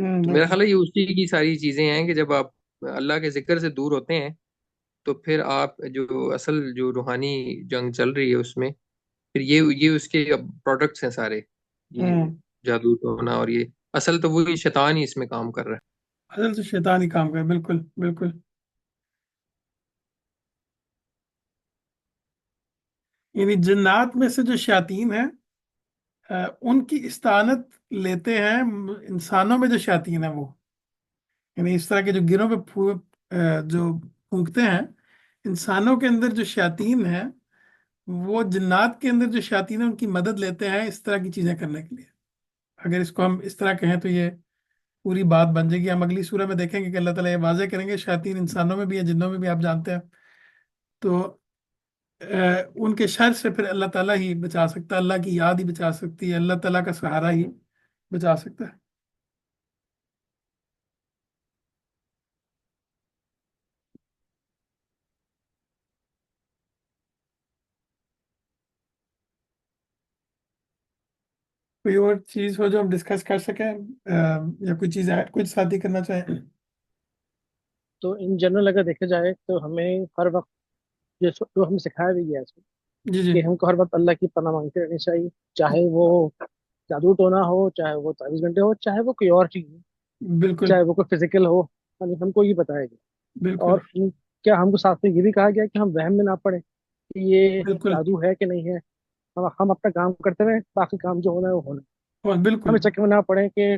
تو میرا بالکل خیال ہے یہ اسی کی ساری چیزیں ہیں کہ جب آپ اللہ کے ذکر سے دور ہوتے ہیں تو پھر آپ جو اصل جو روحانی جنگ چل رہی ہے اس میں پھر یہ اس کے پروڈکٹس ہیں سارے، یہ ہوں جادو ٹونا، اور یہ اصل تو وہی شیطان ہی اس میں کام کر رہا ہے۔ اصل تو شیطان ہی کام کرے، بالکل بالکل۔ یعنی جنات میں سے جو شیاطین ہیں ان کی استعانت لیتے ہیں انسانوں میں جو شیاطین ہیں وہ، یعنی اس طرح کے جو گروہ پہ جو پھونکتے ہیں، انسانوں کے اندر جو شیاطین ہیں وہ جنات کے اندر جو شیاطین ہیں ان کی مدد لیتے ہیں اس طرح کی چیزیں کرنے کے لیے۔ اگر اس کو ہم اس طرح کہیں تو یہ پوری بات بن جائے گی۔ ہم اگلی سورہ میں دیکھیں گے کہ اللہ تعالیٰ یہ واضح کریں گے شیاطین انسانوں میں بھی ہیں، جنوں میں بھی، آپ جانتے ہیں۔ تو ان کے شر سے پھر اللہ تعالیٰ ہی بچا سکتا ہے، اللہ کی یاد ہی بچا سکتی ہے، اللہ تعالیٰ کا سہارا ہی بچا سکتا ہے۔ کوئی اور چیز ہو جو ہم ڈسکس کر سکیں یا کوئی چیز ایڈ کچھ ساتھ ہی کرنا چاہیں؟ تو ان جنرل اگر دیکھا جائے تو ہمیں ہر وقت جو ہمیں سکھایا بھی گیا ہے اس میں، جی جی کہ ہم کو ہر وقت اللہ کی پناہ مانگتے رہنی چاہیے، چاہے وہ جادو ٹونا ہو، چاہے وہ 24 گھنٹے ہو، چاہے وہ کوئی اور چیز ہو، بالکل چاہے وہ کوئی فزیکل ہو، یعنی ہم کو یہ بتایا گیا۔ بالکل اور کیا ہم کو ساتھ میں یہ بھی کہا گیا کہ ہم وہم میں نہ پڑے کہ یہ بالکل جادو ہے کہ نہیں ہے، ہم اپنا کام کرتے رہیں، باقی کام جو ہونا ہے وہ ہونا ہے۔ اور ہم بالکل اس چکر میں نہ پڑے کہ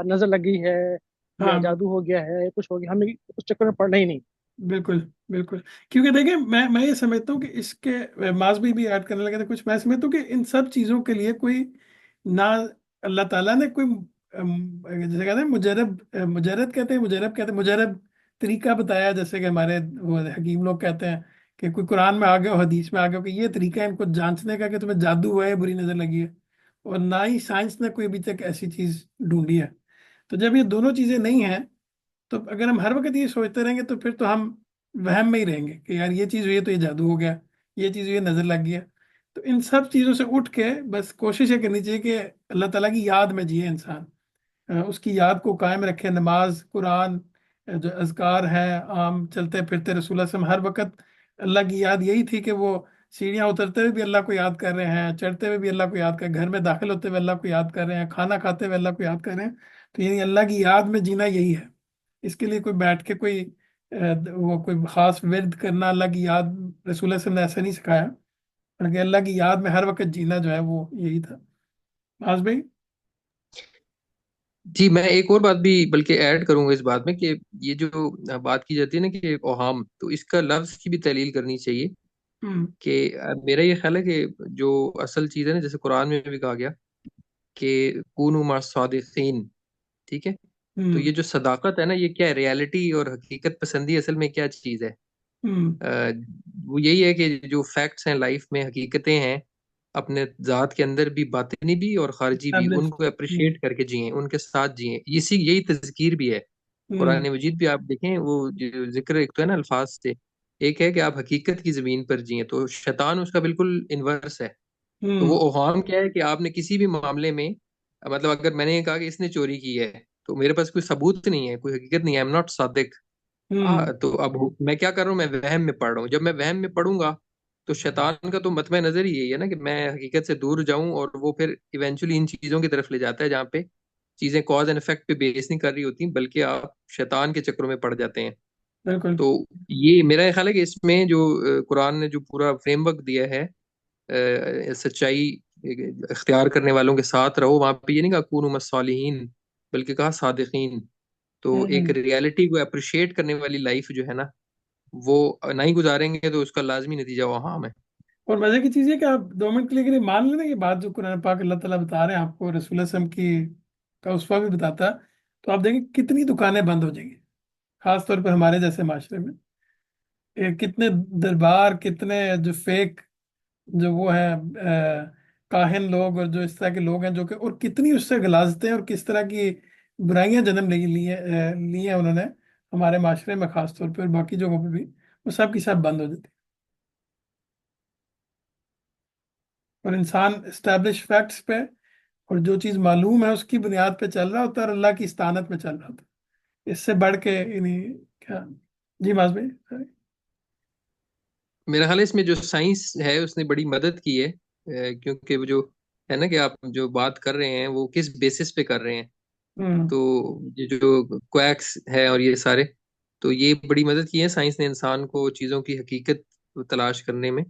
نظر لگی ہے یا ہاں جادو ہو گیا ہے یا کچھ ہو گیا، ہمیں اس چکر میں پڑنا ہی نہیں۔ بالکل بالکل۔ کیونکہ دیکھیں میں یہ سمجھتا ہوں کہ اس کے معاذ بھی ایڈ کرنے لگے تھے کچھ، میں سمجھتا ہوں کہ ان سب چیزوں کے لیے کوئی نہ اللہ تعالیٰ نے کوئی جیسے کہتے ہیں مجرد کہتے ہیں، مجرب طریقہ بتایا، جیسے کہ ہمارے وہ حکیم لوگ کہتے ہیں کہ کوئی قرآن میں آگے ہو، حدیث میں آگے ہو کہ یہ طریقہ ہے ان کو جانچنے کا کہ تمہیں جادو ہوا ہے، بری نظر لگی ہے، اور نہ ہی سائنس نے کوئی ابھی تک ایسی چیز ڈھونڈی ہے۔ تو جب یہ دونوں چیزیں نہیں ہیں تو اگر ہم ہر وقت یہ سوچتے رہیں گے تو پھر تو ہم وہم میں ہی رہیں گے کہ یار یہ چیز ہوئی ہے تو یہ جادو ہو گیا، یہ چیز ہوئی ہے نظر لگ گیا۔ تو ان سب چیزوں سے اٹھ کے بس کوشش یہ کرنی چاہیے کہ اللہ تعالیٰ کی یاد میں جیے انسان، اس کی یاد کو قائم رکھے، نماز، قرآن، جو اذکار ہیں عام چلتے پھرتے، رسول اللہ صلی اللہ علیہ وسلم ہر وقت اللہ کی یاد یہی تھی کہ وہ سیڑھیاں اترتے ہوئے بھی اللہ کو یاد کر رہے ہیں، چڑھتے ہوئے بھی اللہ کو یاد کر، گھر میں داخل ہوتے ہوئے اللہ کو یاد کر رہے ہیں، کھانا کھاتے ہوئے اللہ کو یاد کر رہے ہیں۔ تو یعنی اللہ کی یاد میں جینا یہی ہے۔ اس کے لیے کوئی بیٹھ کے کوئی وہ کوئی خاص ورد کرنا اللہ کی یاد، رسول اللہ صلی اللہ علیہ وسلم نے ایسا نہیں سکھایا، بلکہ اللہ کی یاد میں ہر وقت جینا جو ہے وہ یہی تھا۔ آج بھائی؟ جی میں ایک اور بات بھی بلکہ ایڈ کروں گا اس بات میں کہ یہ جو بات کی جاتی ہے نا کہ اوہام، تو اس کا لفظ کی بھی تحلیل کرنی چاہیے ہوں کہ میرا یہ خیال ہے کہ جو اصل چیز ہے نا، جیسے قرآن میں بھی کہا گیا کہ کونوا مع الصادقین، ٹھیک ہے؟ تو ہوں یہ جو صداقت ہے نا، یہ کیا ہے؟ ریالٹی اور حقیقت پسندی اصل میں کیا چیز ہے؟ ہوں آ، وہ یہی ہے کہ جو فیکٹس ہیں لائف میں، حقیقتیں ہیں اپنے ذات کے اندر بھی، باطنی بھی اور خارجی بھی، اسٹیبلش۔ ان کو ہوں اپریشیٹ کر کے جئیں، ان کے ساتھ جئیں، یہی تذکیر بھی ہے۔ ہوں قرآن مجید بھی آپ دیکھیں، وہ جو ذکر ایک تو ہے نا الفاظ سے، ایک ہے کہ آپ حقیقت کی زمین پر جئیں، تو شیطان اس کا بالکل انورس ہے۔ تو ہوں وہ اوہام کیا ہے کہ آپ نے کسی بھی معاملے میں، مطلب اگر میں نے کہا کہ اس نے چوری کی ہے تو میرے پاس کوئی ثبوت نہیں ہے، کوئی حقیقت نہیں ہے، ایم ناٹ صادق۔ ہوں تو اب میں کیا کر رہا ہوں؟ میں وہم میں پڑھ رہا ہوں۔ جب میں وہم میں پڑھوں گا تو شیطان کا تو مطمع نظر ہی یہی ہے نا کہ میں حقیقت سے دور جاؤں، اور وہ پھر ایونچولی ان چیزوں کی طرف لے جاتا ہے جہاں پہ چیزیں کاز اینڈ افیکٹ پہ بیس نہیں کر رہی ہوتی، بلکہ آپ شیطان کے چکروں میں پڑ جاتے ہیں۔ بالکل تو یہ میرا خیال ہے کہ اس میں جو قرآن نے جو پورا فریم ورک دیا ہے، سچائی اختیار کرنے والوں کے ساتھ رہو، وہاں پہ یہ نہیں کہا کونوا مع الصالحین، بلکہ کہا صادقین۔ تو ایک ہوں ریالٹی کو اپریشیٹ کرنے والی لائف جو ہے نا، وہ نہیں گزاریں گے تو اس کا لازمی نتیجہ وہاں ہے۔ اور مزے کی چیز ہے کہ آپ 2 منٹ کے لیے مان لینا یہ بات جو قرآن پاک اللہ تعالیٰ بتا رہے ہیں آپ کو، رسول اللہ صلی اللہ علیہ وسلم کی کا اسوہ بھی بتاتا ہے، تو آپ دیکھیں کتنی دکانیں بند ہو جائیں گی، خاص طور پر ہمارے جیسے معاشرے میں۔ کتنے دربار، کتنے جو فیک جو وہ ہیں کاہن لوگ اور جو اس طرح کے لوگ ہیں جو کہ، اور کتنی اس سے غلاظتیں اور کس طرح کی برائیاں جنم لی ہیں انہوں نے ہمارے معاشرے میں خاص طور پہ، اور باقی جگہوں پہ بھی، وہ سب کی سب بند ہو جاتی ہیں۔ اور انسان اسٹیبلش فیکٹس پہ اور جو چیز معلوم ہے اس کی بنیاد پہ چل رہا ہوتا ہے، اور اللہ کی استعانت میں چل رہا ہوتا ہے، اس سے بڑھ کے یعنی کیا؟ جی معاذ بھائی. میرا خیال ہے اس میں جو سائنس ہے اس نے بڑی مدد کی ہے، کیونکہ وہ جو ہے نا کہ آپ جو بات کر رہے ہیں وہ کس بیسس پہ کر رہے ہیں. ہوں. تو یہ جو کویکس ہے اور یہ سارے، تو یہ بڑی مدد کی ہے سائنس نے انسان کو چیزوں کی حقیقت تلاش کرنے میں.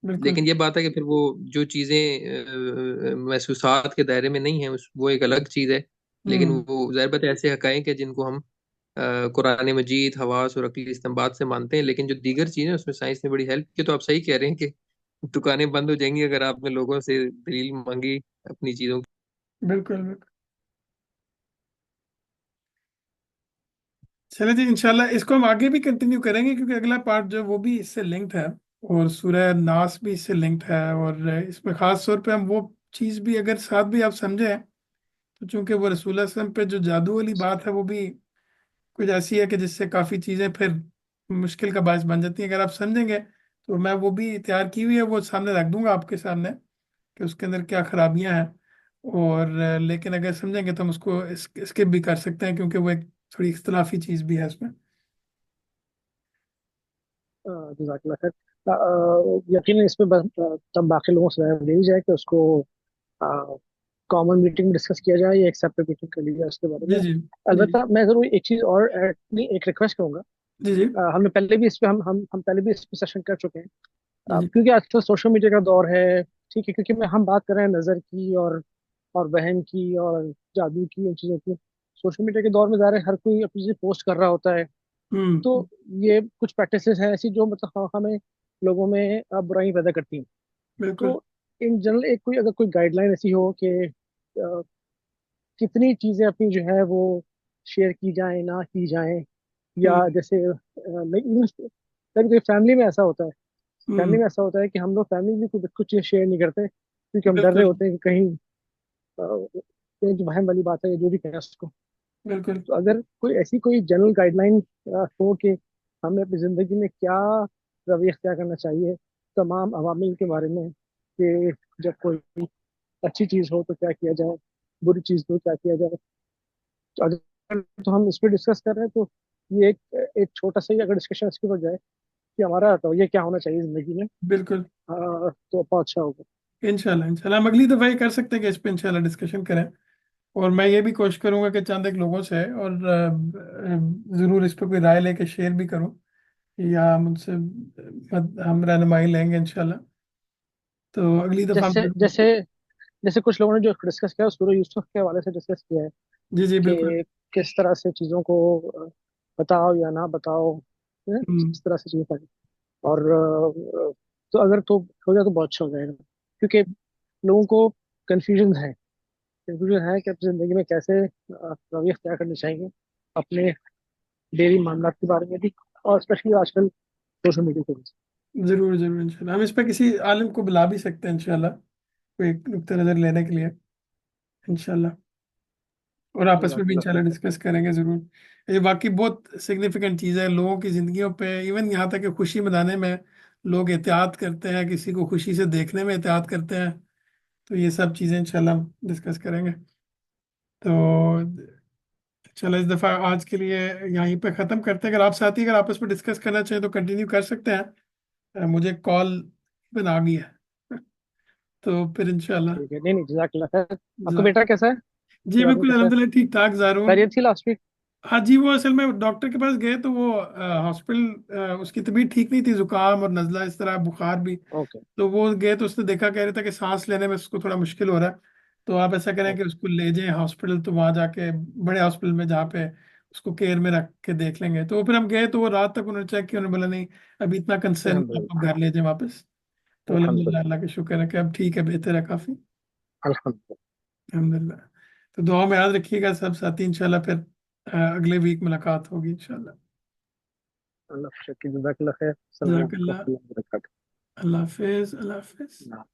بالکل. لیکن یہ بات ہے کہ پھر وہ جو چیزیں محسوسات کے دائرے میں نہیں ہیں وہ ایک الگ چیز ہے. لیکن ہوں. وہ ظاہر بات ہے ایسے حقائق ہیں جن کو ہم قرآن مجید، حواس اور عقلی استنباط سے مانتے ہیں. لیکن جو دیگر چیزیں اس میں سائنس نے بڑی ہیلپ کی. تو آپ صحیح کہہ رہے ہیں کہ دکانیں بند ہو جائیں گی اگر آپ نے لوگوں سے دلیل مانگی اپنی چیزوں کی. بالکل. بالکل. چلے جی، انشاءاللہ اس کو ہم آگے بھی کنٹینیو کریں گے، کیونکہ اگلا پارٹ جو ہے وہ بھی اس سے لنکڈ ہے، اور سورہ ناس بھی اس سے لنکڈ ہے، اور اس میں خاص طور پہ ہم وہ چیز بھی اگر ساتھ بھی آپ سمجھیں، تو چونکہ وہ رسول اللہ صلی اللہ علیہ وسلم پہ جو جادو والی بات ہے وہ بھی کچھ ایسی ہے کہ جس سے کافی چیزیں پھر مشکل کا باعث بن جاتی ہیں. اگر آپ سمجھیں گے تو میں وہ بھی تیار کی ہوئی ہے، وہ سامنے رکھ دوں گا آپ کے سامنے کہ اس کے اندر کیا خرابیاں ہیں. اور لیکن اگر سمجھیں گے تو ہم اس کو اسکپ بھی کر سکتے ہیں، کیونکہ وہ ایک تھوڑی اختلافی چیز بھی ہے اس میں. جزاک اللہ خیر. یقیناً اس میں تب باقی لوگوں سے رائے لی جائے کہ اس کو کامن میٹنگ میں ڈسکس کیا جائے یا ایک سیپریٹ میٹنگ کر لی جائے اس کے بارے جی میں. جی. جی البتہ میں ضرور ایک چیز اور ایک ریکویسٹ کروں گا. جی. جی ہم نے پہلے بھی اس پہ ہم پہلے بھی اس پہ سیشن کر چکے ہیں. جی. کیونکہ آج کل سوشل میڈیا کا دور ہے، ٹھیک ہے، کیونکہ ہم بات کر رہے ہیں نظر کی اور وہم کی اور جادو کی، ان چیزوں کی. سوشل میڈیا کے دور میں ظاہر ہے ہر کوئی اپنی چیزیں پوسٹ کر رہا ہوتا ہے. ہوں. تو یہ کچھ پریکٹسز ہیں ایسی جو مطلب ہمیں لوگوں میں برائی پیدا کرتی ہیں. بالکل. تو ان جنرل ایک اگر کوئی گائیڈ لائن ایسی ہو کہ کتنی چیزیں اپنی جو ہے وہ شیئر کی جائیں نہ کی جائیں، یا ہوں. جیسے کبھی فیملی میں ایسا ہوتا ہے. ہوں. فیملی میں ایسا ہوتا ہے کہ ہم لوگ فیملی میں کچھ چیز شیئر نہیں کرتے کیونکہ ہم ڈر رہے بالکل. ہوتے ہیں کہ کہیں جو وہم والی بات ہے یا جو بھی کہیں اس کو. بالکل. تو اگر کوئی جنرل گائیڈ لائن ہو کہ ہمیں اپنی زندگی میں کیا رویہ اختیار کرنا چاہیے تمام عوامل کے بارے میں، کہ جب کوئی اچھی چیز ہو تو کیا کیا جائے، بری چیز ہو کیا کیا جائے. تو اگر تو ہم اس پہ ڈسکس کر رہے ہیں تو یہ ایک چھوٹا سا ہی اگر ڈسکشن اس کے اوپر جائے کہ ہمارا رویہ کیا ہونا چاہیے زندگی میں، بالکل. تو بہت اچھا ہوگا. انشاءاللہ انشاءاللہ ہم اگلی دفعہ یہ کر سکتے ہیں کہ اس پہ انشاءاللہ ڈسکشن کریں. اور میں یہ بھی کوشش کروں گا کہ چند ایک لوگوں سے، اور ضرور اس پہ کوئی رائے لے کے شیئر بھی کروں، یا ہم ان سے ہم رہنمائی لیں گے انشاءاللہ. تو اگلی دفعہ ہم جیسے ضرور. جیسے جیسے کچھ لوگوں نے جو ڈسکس کیا سورہ یوسف کے حوالے سے ڈسکس کیا ہے جی جی بالکل. کہ کس طرح سے چیزوں کو بتاؤ یا نہ بتاؤ، ہوں. کس طرح سے چیزیں کریں. اور تو اگر تو ہو جائے تو بہت اچھا ہو جائے گا. کیونکہ لوگوں کو کنفیوژن ہے کہ اپنی زندگی میں کیسے رویہ اختیار کرنے چاہیے اپنے ڈیلی معاملات کے بارے میں بھی، اور اسپیشلی آج کل سوشل میڈیا کے وجہ سے. ضرور ضرور انشاءاللہ ہم اس پہ کسی عالم کو بلا بھی سکتے ہیں انشاءاللہ، کوئی نقطہ نظر لینے کے لیے انشاءاللہ. اور آپس میں جزاک بھی اللہ انشاءاللہ خیر. ڈسکس کریں گے ضرور. یہ واقعی بہت سگنیفیکنٹ چیز ہے لوگوں کی زندگیوں پہ. ایون یہاں تک کہ خوشی منانے میں لوگ احتیاط کرتے ہیں، کسی کو خوشی سے دیکھنے میں احتیاط کرتے ہیں. تو یہ سب چیزیں انشاءاللہ ہم ڈسکس کریں گے. تو چلو اس دفعہ آج کے لیے یہیں پہ ختم کرتے ہیں. اگر آپ ساتھی اگر آپس میں ڈسکس کرنا چاہیں تو کنٹینیو کر سکتے ہیں. مجھے کال بنا گئی ہے تو پھر انشاءاللہ. ٹھیک ہے، نہیں نہیں، جزاک اللہ خیر. آپ کا جزاک. بیٹا کیسا ہے؟ آپ جی کے بارے میں بالکل کیسا ہے؟ الحمدللہ ٹھیک ٹھاک زارون. خیریت تھی لاسٹ ویک؟ ہاں جی، وہ اصل میں ڈاکٹر کے پاس گئے تو وہ ہاسپٹل، اس کی طبیعت ٹھیک نہیں تھی، زکام اور نزلہ اس طرح بخار بھی. اوکے. تو وہ گئے تو اس نے دیکھا، کہہ رہا تھا کہ سانس لینے میں اس کو تھوڑا مشکل ہو رہا ہے. تو آپ ایسا کریں کہ اوکے. اس کو لے جائیں ہاسپٹل، تو وہاں جا کے بڑے ہاسپٹل میں جہاں پہ اس کو کیئر میں رکھ کے دیکھ لیں گے. تو پھر ہم گئے تو وہ رات تک انہوں نے چیک کیا، انہوں نے بولا نہیں ابھی اتنا کنسرن الحمد آپ للہ. گھر لے جائیں واپس. تو الحمد الحمدللہ للہ. اللہ کا شکر ہے کہ اب ٹھیک ہے، بہتر ہے کافی. الحمد للہ. الحمدللہ. تو دعا میں یاد رکھیے گا سب ساتھی انشاءاللہ. پھر اگلے ویک ملاقات ہوگی انشاءاللہ. اللہ شکر. جزاک اللہ خیر. السلام جزاک علیکم و اللہ. رحمۃ اللہ وبرکاتہ. اللہ حافظ. اللہ حافظ.